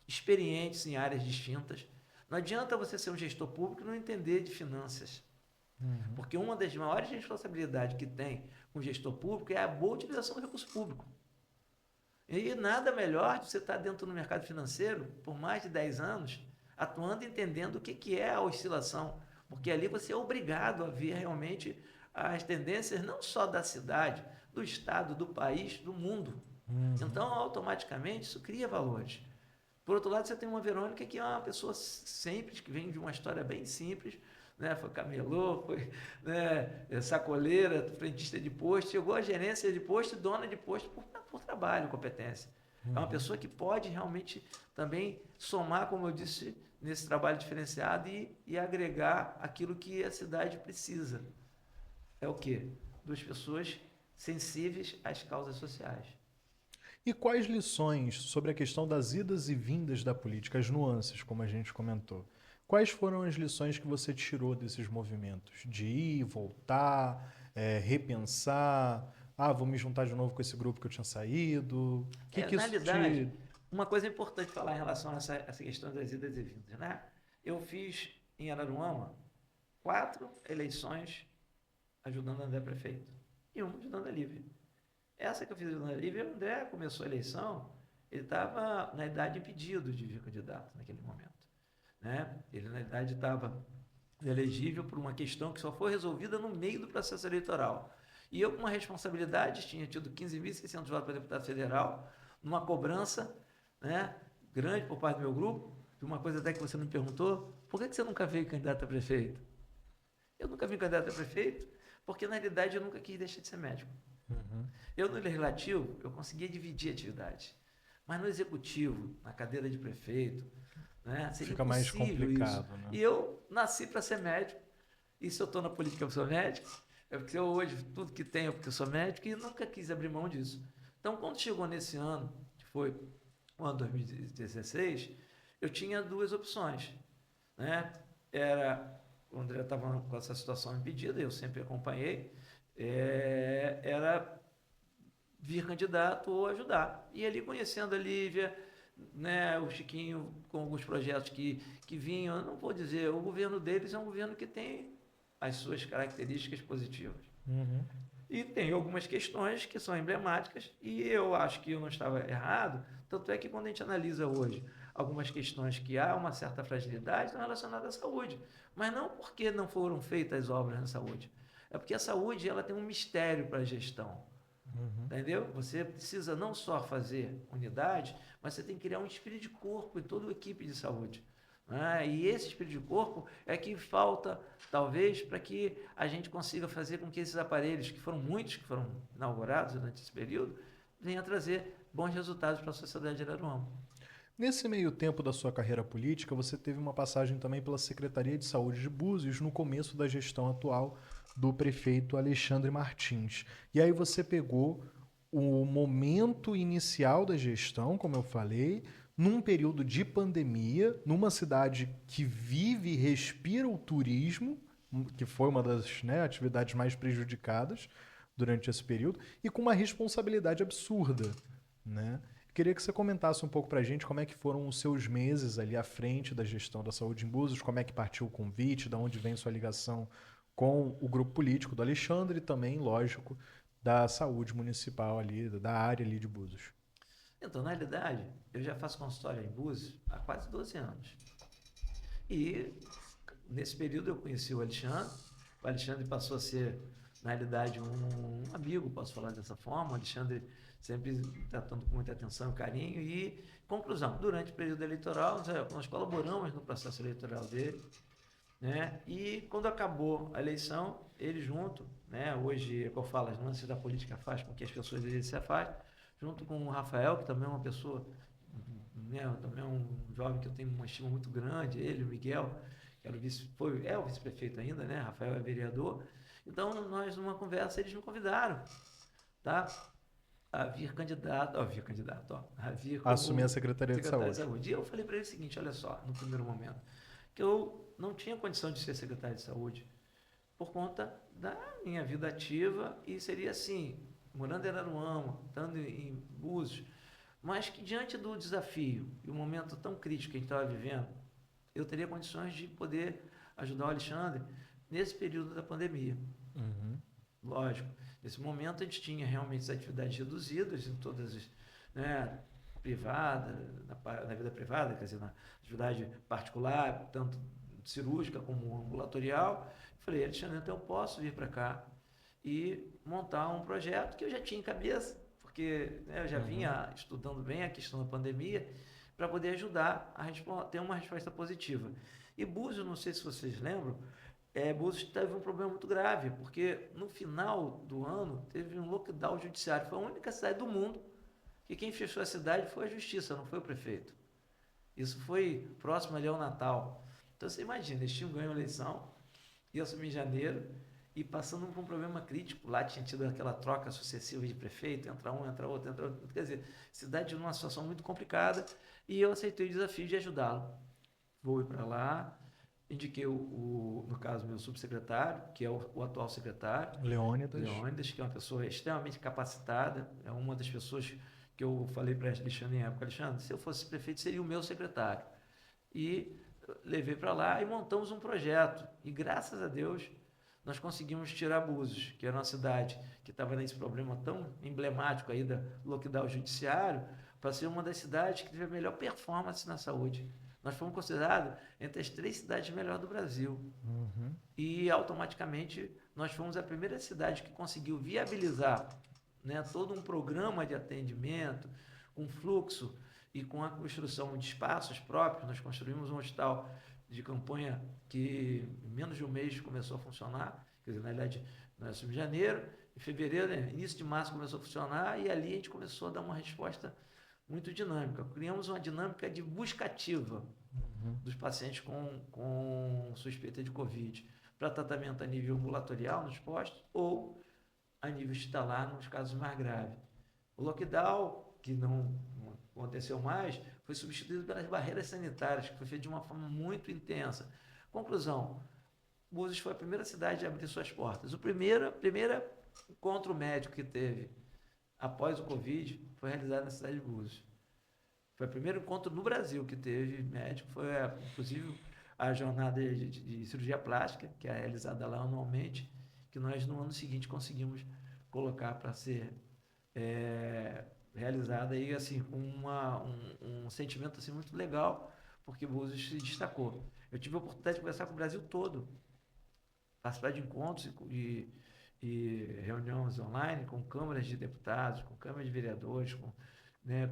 experientes em áreas distintas. Não adianta você ser um gestor público e não entender de finanças. Porque uma das maiores responsabilidades que tem com o gestor público é a boa utilização do recurso público. E nada melhor de você estar dentro do mercado financeiro por mais de 10 anos, atuando e entendendo o que é a oscilação. Porque ali você é obrigado a ver realmente as tendências não só da cidade, do estado, do país, do mundo. Então, automaticamente, isso cria valores. Por outro lado, você tem uma Verônica que é uma pessoa simples, que vem de uma história bem simples, né? Foi camelô, foi, né, sacoleira, frentista de posto, chegou à gerência de posto, dona de posto por trabalho, competência. É uma pessoa que pode realmente também somar, como eu disse, nesse trabalho diferenciado e agregar aquilo que a cidade precisa. É o quê? Duas pessoas sensíveis às causas sociais. E quais lições sobre a questão das idas e vindas da política, as nuances, como a gente comentou? Quais foram as lições que você tirou desses movimentos? De ir, voltar, repensar, vou me juntar de novo com esse grupo que eu tinha saído? O que Na isso realidade, te... uma coisa importante falar em relação a essa questão das idas e vindas, né? Eu fiz em Araruama 4 eleições ajudando André prefeito e uma ajudando a Lívia. Essa que eu fiz ajudando a Lívia, o André começou a eleição, ele estava na idade impedido de vir candidato naquele momento, né? Ele na idade estava elegível por uma questão que só foi resolvida no meio do processo eleitoral. E eu, com uma responsabilidade, tinha tido 15.600 votos para deputado federal, numa cobrança, né, grande por parte do meu grupo, de uma coisa até que você me perguntou, por que você nunca veio candidato a prefeito? Eu nunca vim candidato a prefeito, porque na realidade eu nunca quis deixar de ser médico. Eu no legislativo, eu conseguia dividir a atividade, mas no executivo, na cadeira de prefeito, né, seria Fica mais complicado, isso. né? E eu nasci para ser médico, e se eu estou na política eu sou médico, é porque eu hoje, tudo que tenho é porque eu sou médico e nunca quis abrir mão disso. Então, quando chegou nesse ano, que foi o ano 2016, eu tinha 2 opções, né? O André estava com essa situação impedida, eu sempre acompanhei, era vir candidato ou ajudar. E ali, conhecendo a Lívia, né, o Chiquinho, com alguns projetos que vinham, eu não vou dizer, o governo deles é um governo que tem as suas características positivas. E tem algumas questões que são emblemáticas e eu acho que eu não estava errado, tanto é que quando a gente analisa hoje algumas questões que há uma certa fragilidade estão relacionadas à saúde, mas não porque não foram feitas obras na saúde, é porque a saúde ela tem um mistério para a gestão. Entendeu? Você precisa não só fazer unidade, mas você tem que criar um espírito de corpo em toda a equipe de saúde. E esse espírito de corpo é que falta, talvez, para que a gente consiga fazer com que esses aparelhos, que foram muitos que foram inaugurados durante esse período, venham a trazer bons resultados para a sociedade de Araruama. Nesse meio tempo da sua carreira política, você teve uma passagem também pela Secretaria de Saúde de Búzios no começo da gestão atual do prefeito Alexandre Martins. E aí você pegou o momento inicial da gestão, como eu falei, num período de pandemia, numa cidade que vive e respira o turismo, que foi uma das, né, atividades mais prejudicadas durante esse período, e com uma responsabilidade absurda, né? Queria que você comentasse um pouco para a gente como é que foram os seus meses ali à frente da gestão da saúde em Búzios, como é que partiu o convite, de onde vem sua ligação com o grupo político do Alexandre e também, lógico, da saúde municipal ali, da área ali de Búzios. Então, na realidade, eu já faço consultório em Búzios há quase 12 anos. E nesse período eu conheci o Alexandre passou a ser, na realidade, um amigo, posso falar dessa forma. O Alexandre sempre tratando com muita atenção e carinho. E, conclusão, durante o período eleitoral, nós colaboramos no processo eleitoral dele, né? E quando acabou a eleição, ele junto, né? Hoje, é o que eu falo, as nuances da política faz com que as pessoas se afastem, junto com o Rafael, que também é uma pessoa, né? Também é um jovem que eu tenho uma estima muito grande, ele, o Miguel, que era é o vice-prefeito ainda, né? Rafael é vereador. Então, nós, numa conversa, eles me convidaram, tá? A vir candidato, a vir como Assumir a Secretaria de secretário de Saúde. Saúde. E eu falei para ele o seguinte, olha só, no primeiro momento, que eu não tinha condição de ser secretário de Saúde por conta da minha vida ativa e seria assim, morando em Araruama, estando em Búzios, mas que diante do desafio e o momento tão crítico que a gente estava vivendo, eu teria condições de poder ajudar o Alexandre nesse período da pandemia. Uhum. Lógico, nesse momento a gente tinha realmente as atividades reduzidas em todas as, né, privada, na vida privada, quer dizer, na atividade particular, tanto cirúrgica como ambulatorial. Falei, Alexandre, então eu posso vir para cá e montar um projeto que eu já tinha em cabeça, porque, né, eu já vinha estudando bem a questão da pandemia, para poder ajudar a ter uma resposta positiva. E Búzios, não sei se vocês lembram, Búzios teve um problema muito grave, porque no final do ano teve um lockdown judiciário. Foi a única cidade do mundo que quem fechou a cidade foi a justiça, não foi o prefeito. Isso foi próximo ali ao Natal. Então você imagina, eles tinham ganho a eleição, ia assumir em janeiro, e passando por um problema crítico. Lá tinha tido aquela troca sucessiva de prefeito, entra um, entra outro, entra outro. Quer dizer, cidade numa situação muito complicada, e eu aceitei o desafio de ajudá-lo. Vou ir para lá, indiquei no caso, meu subsecretário, que é o atual secretário, Leônidas, que é uma pessoa extremamente capacitada, é uma das pessoas que eu falei para Alexandre em época, Alexandre, se eu fosse prefeito, seria o meu secretário. E levei para lá e montamos um projeto. E graças a Deus, nós conseguimos tirar Búzios, que era uma cidade que estava nesse problema tão emblemático aí da lockdown judiciário, para ser uma das cidades que teve a melhor performance na saúde. Nós fomos considerados entre as 3 cidades melhores do Brasil. Uhum. E automaticamente nós fomos a primeira cidade que conseguiu viabilizar, né, todo um programa de atendimento, com fluxo e com a construção de espaços próprios. Nós construímos um hospital de campanha que em menos de um mês começou a funcionar. Quer dizer, na realidade, nós somos em janeiro, em fevereiro, né, início de março começou a funcionar, e ali a gente começou a dar uma resposta muito dinâmica. Criamos uma dinâmica de busca ativa dos pacientes com suspeita de Covid, para tratamento a nível ambulatorial nos postos ou a nível hospitalar nos casos mais graves. O lockdown, que não aconteceu mais, foi substituído pelas barreiras sanitárias, que foi feito de uma forma muito intensa. Conclusão, Búzios foi a primeira cidade a abrir suas portas. O primeiro encontro médico que teve após o Covid foi realizado na cidade de Búzios. Foi o primeiro encontro no Brasil que teve médico, foi inclusive a jornada de cirurgia plástica, que é realizada lá anualmente, que nós no ano seguinte conseguimos colocar para ser realizada aí assim com um sentimento assim muito legal, porque Búzios se destacou. Eu tive a oportunidade de conversar com o Brasil todo, participar de encontros e reuniões online com câmaras de deputados, com câmaras de vereadores,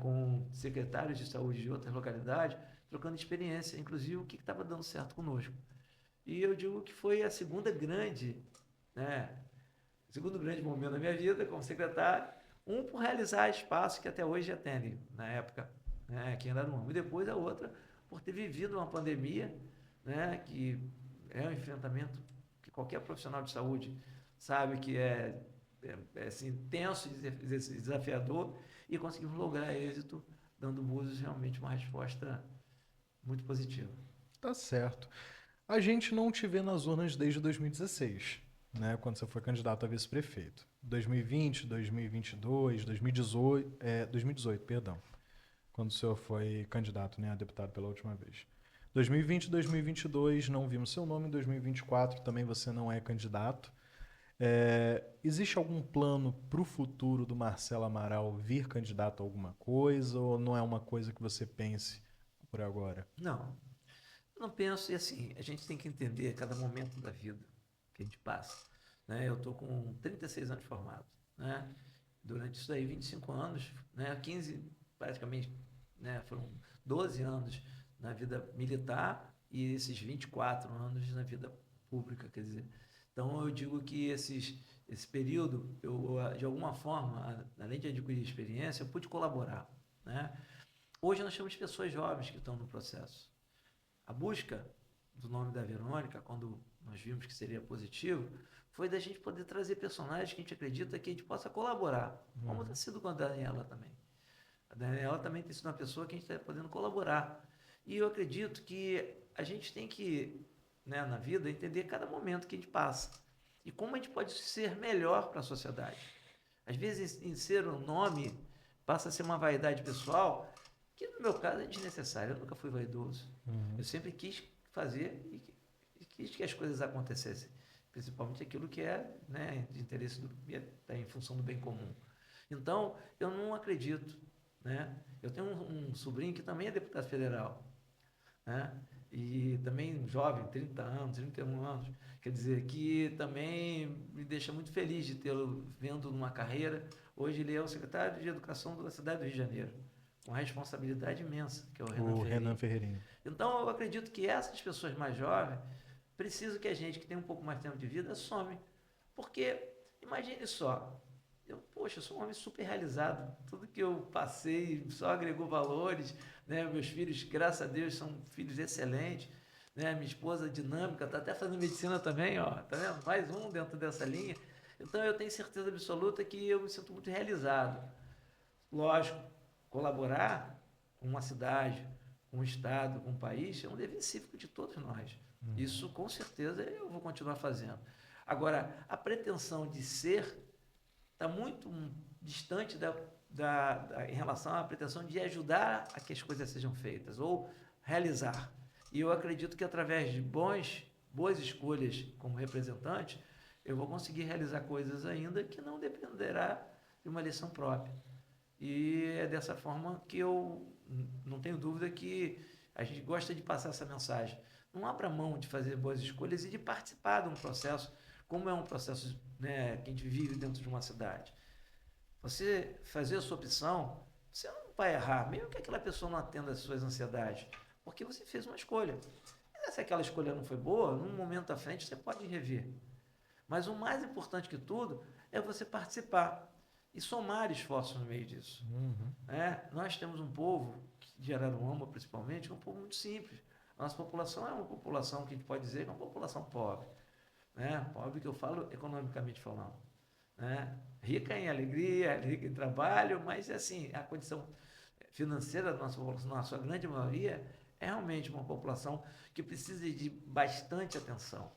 com secretários de saúde de outras localidades, trocando experiência, inclusive o que estava dando certo conosco. E eu digo que foi a segundo grande momento da minha vida como secretário, por realizar espaços que até hoje atendem, na época, aqui em Araruama. E depois a outra, por ter vivido uma pandemia, que é um enfrentamento que qualquer profissional de saúde sabe que é assim, tenso e desafiador, e conseguimos lograr êxito, dando Búzios realmente uma resposta muito positiva. Tá certo. A gente não te vê nas urnas desde 2016, né, quando você foi candidato a vice-prefeito. 2020, 2022, 2018, 2018, perdão, quando o senhor foi candidato, né, a deputado pela última vez. 2020, 2022, não vimos seu nome. Em 2024 também você não é candidato. Existe algum plano para o futuro do Marcelo Amaral vir candidato a alguma coisa, ou não é uma coisa que você pense por agora? Não, eu não penso, e assim, a gente tem que entender cada momento da vida que a gente passa. Eu estou com 36 anos formado, durante isso aí 25 anos, 15 praticamente, foram 12 anos na vida militar e esses 24 anos na vida pública, quer dizer. Então, eu digo que esse período, eu, de alguma forma, além de adquirir experiência, eu pude colaborar. Hoje nós temos pessoas jovens que estão no processo. A busca do nome da Verônica, quando nós vimos que seria positivo, foi da gente poder trazer personagens que a gente acredita que a gente possa colaborar, como tem sido com a Daniela também. A Daniela também tem sido uma pessoa que a gente está podendo colaborar. E eu acredito que a gente tem que, na vida, entender cada momento que a gente passa e como a gente pode ser melhor para a sociedade. Às vezes, em ser um nome, passa a ser uma vaidade pessoal, que no meu caso é desnecessária. Eu nunca fui vaidoso. Eu sempre quis fazer e quis que as coisas acontecessem. Principalmente aquilo que é, né, de interesse, tá em função do bem comum. Então, eu não acredito. Né? Eu tenho um sobrinho que também é deputado federal. Né? E também jovem, 30 anos, 31 anos. Quer dizer, que também me deixa muito feliz de tê-lo vendo numa carreira. Hoje ele é o secretário de Educação da cidade do Rio de Janeiro, com responsabilidade imensa, que é o Renan Ferreirinho. Então, eu acredito que essas pessoas mais jovens precisam que a gente, que tem um pouco mais de tempo de vida, some. Porque, imagine só, poxa, eu sou um homem super realizado. Tudo que eu passei só agregou valores. Né? Meus filhos, graças a Deus, são filhos excelentes. Né? Minha esposa dinâmica, está até fazendo medicina também, ó. Tá vendo? Mais um dentro dessa linha. Então, eu tenho certeza absoluta que eu me sinto muito realizado. Lógico, colaborar com uma cidade, com um estado, com um país, é um dever cívico de todos nós. Isso, com certeza, eu vou continuar fazendo. Agora, a pretensão de ser está muito distante em relação à pretensão de ajudar a que as coisas sejam feitas ou realizar. E eu acredito que através de boas escolhas como representante, eu vou conseguir realizar coisas ainda que não dependerá de uma eleição própria. E é dessa forma que eu não tenho dúvida que a gente gosta de passar essa mensagem. Não abra mão de fazer boas escolhas e de participar de um processo, como é um processo, né, que a gente vive dentro de uma cidade. Você fazer a sua opção, você não vai errar, mesmo que aquela pessoa não atenda às suas ansiedades, porque você fez uma escolha. E se aquela escolha não foi boa, num momento à frente você pode rever. Mas o mais importante que tudo é você participar e somar esforços no meio disso. Nós temos um povo, de Araruama principalmente, que é um povo muito simples. A nossa população é uma população que a gente pode dizer que é uma população pobre. Pobre que eu falo economicamente falando. Rica em alegria, rica em trabalho, mas assim, a condição financeira da nossa população, na sua grande maioria, é realmente uma população que precisa de bastante atenção.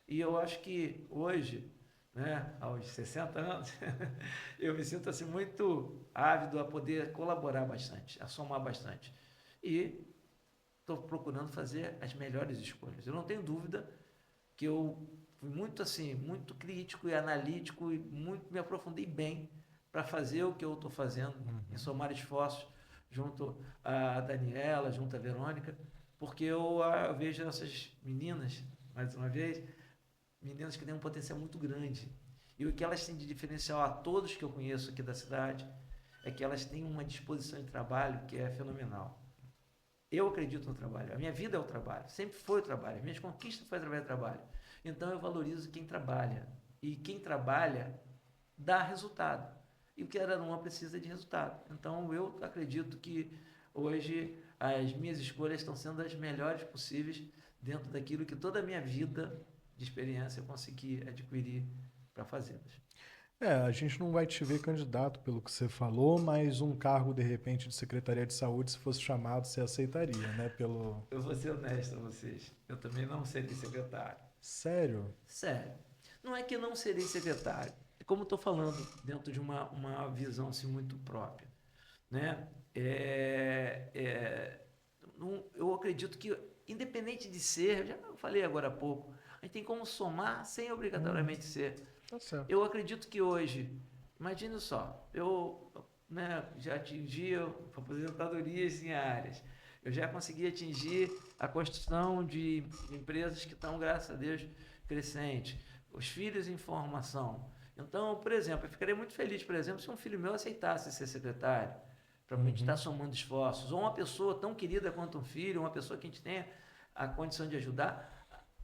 E eu acho que hoje, aos 60 anos, eu me sinto assim, muito ávido a poder colaborar bastante, a somar bastante. E estou procurando fazer as melhores escolhas. Eu não tenho dúvida que eu fui muito assim, muito crítico e analítico e me aprofundei bem para fazer o que eu estou fazendo, em somar esforços junto à Daniela, junto à Verônica, porque eu vejo essas meninas, mais uma vez, meninas que têm um potencial muito grande. E o que elas têm de diferencial a todos que eu conheço aqui da cidade é que elas têm uma disposição de trabalho que é fenomenal. Eu acredito no trabalho. A minha vida é o trabalho. Sempre foi o trabalho. As minhas conquistas foi através do trabalho. Então, eu valorizo quem trabalha. E quem trabalha dá resultado. E o que Araruama precisa de resultado. Então, eu acredito que hoje as minhas escolhas estão sendo as melhores possíveis dentro daquilo que toda a minha vida de experiência eu consegui adquirir para fazê-las. A gente não vai te ver candidato pelo que você falou, mas um cargo, de repente, de Secretaria de Saúde, se fosse chamado, você aceitaria, né? Eu vou ser honesto a vocês. Eu também não serei secretário. Sério? Sério. Não é que eu não serei secretário. É como estou falando, dentro de uma visão assim, muito própria. Né? Eu acredito que, independente de ser, já falei agora há pouco, a gente tem como somar sem obrigatoriamente ser. Tá certo. Eu acredito que hoje, imagine só, eu já atingi aposentadorias em áreas, eu já consegui atingir a construção de empresas que estão, graças a Deus, crescentes, os filhos em formação. Então, por exemplo, eu ficaria muito feliz, por exemplo, se um filho meu aceitasse ser secretário, para a gente estar somando esforços, ou uma pessoa tão querida quanto um filho, uma pessoa que a gente tenha a condição de ajudar,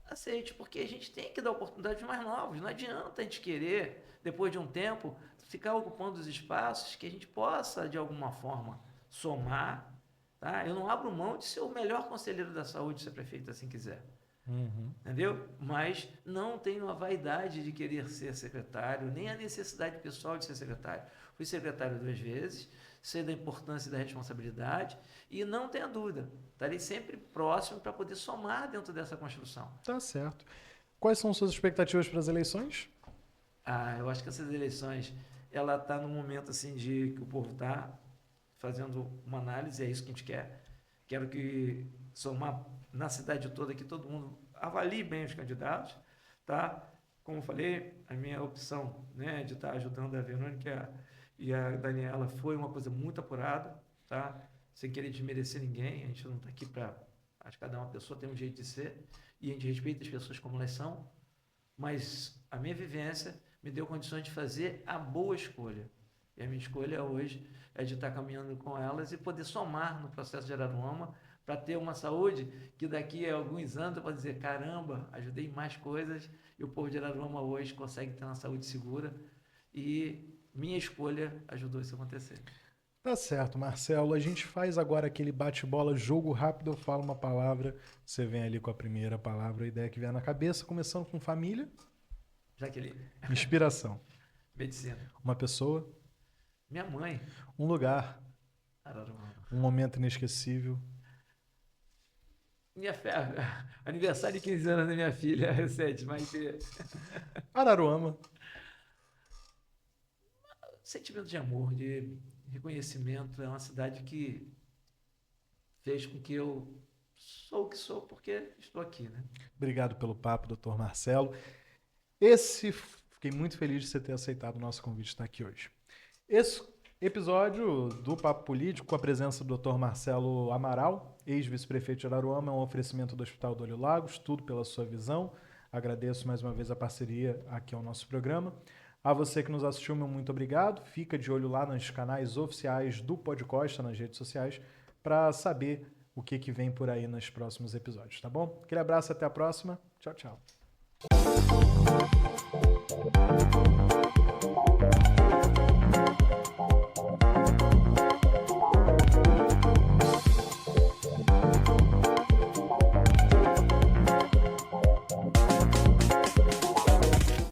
aceite, porque a gente tem que dar oportunidade aos mais novos. Não adianta a gente querer, depois de um tempo, ficar ocupando os espaços que a gente possa, de alguma forma, somar. Tá? Eu não abro mão de ser o melhor conselheiro da saúde, se a prefeita assim quiser. Entendeu? Mas não tenho a vaidade de querer ser secretário, nem a necessidade pessoal de ser secretário. Fui secretário 2 vezes, sei da importância e da responsabilidade e não tenha dúvida, estarei sempre próximo para poder somar dentro dessa construção. Tá certo. Quais são suas expectativas para as eleições? Eu acho que essas eleições, ela está num momento assim de que o povo está fazendo uma análise, é isso que a gente quer. Quero que somar na cidade toda, que todo mundo avalie bem os candidatos, tá? Como eu falei, a minha opção, né, de estar ajudando a Verônica e a Daniela foi uma coisa muito apurada, tá? Sem querer desmerecer ninguém, a gente não está aqui para... Acho que cada uma pessoa tem um jeito de ser e a gente respeita as pessoas como elas são, mas a minha vivência me deu condições de fazer a boa escolha. E a minha escolha hoje é de estar caminhando com elas e poder somar no processo de Araruama para ter uma saúde que daqui a alguns anos eu posso dizer, caramba, ajudei em mais coisas e o povo de Araruama hoje consegue ter uma saúde segura e minha escolha ajudou isso a acontecer. Tá certo, Marcelo. A gente faz agora aquele bate-bola, jogo rápido, eu falo uma palavra, você vem ali com a primeira palavra, a ideia que vier na cabeça, começando com família. Jaqueline. Inspiração. Medicina. Uma pessoa. Minha mãe. Um lugar. Araruama. Um momento inesquecível. Minha aniversário de 15 anos da minha filha, recente, mas... Araruama. Sentimento de amor, de reconhecimento. É uma cidade que fez com que eu sou o que sou, porque estou aqui, né? Obrigado pelo papo, doutor Marcelo. Fiquei muito feliz de você ter aceitado o nosso convite de estar aqui hoje. Esse episódio do Papo Político, com a presença do Dr. Marcelo Amaral, ex-vice-prefeito de Araruama, é um oferecimento do Hospital do Olho Lagos, tudo pela sua visão. Agradeço mais uma vez a parceria aqui ao nosso programa. A você que nos assistiu, meu muito obrigado. Fica de olho lá nos canais oficiais do Podcosta, nas redes sociais, para saber o que vem por aí nos próximos episódios, tá bom? Aquele abraço, até a próxima. Tchau, tchau.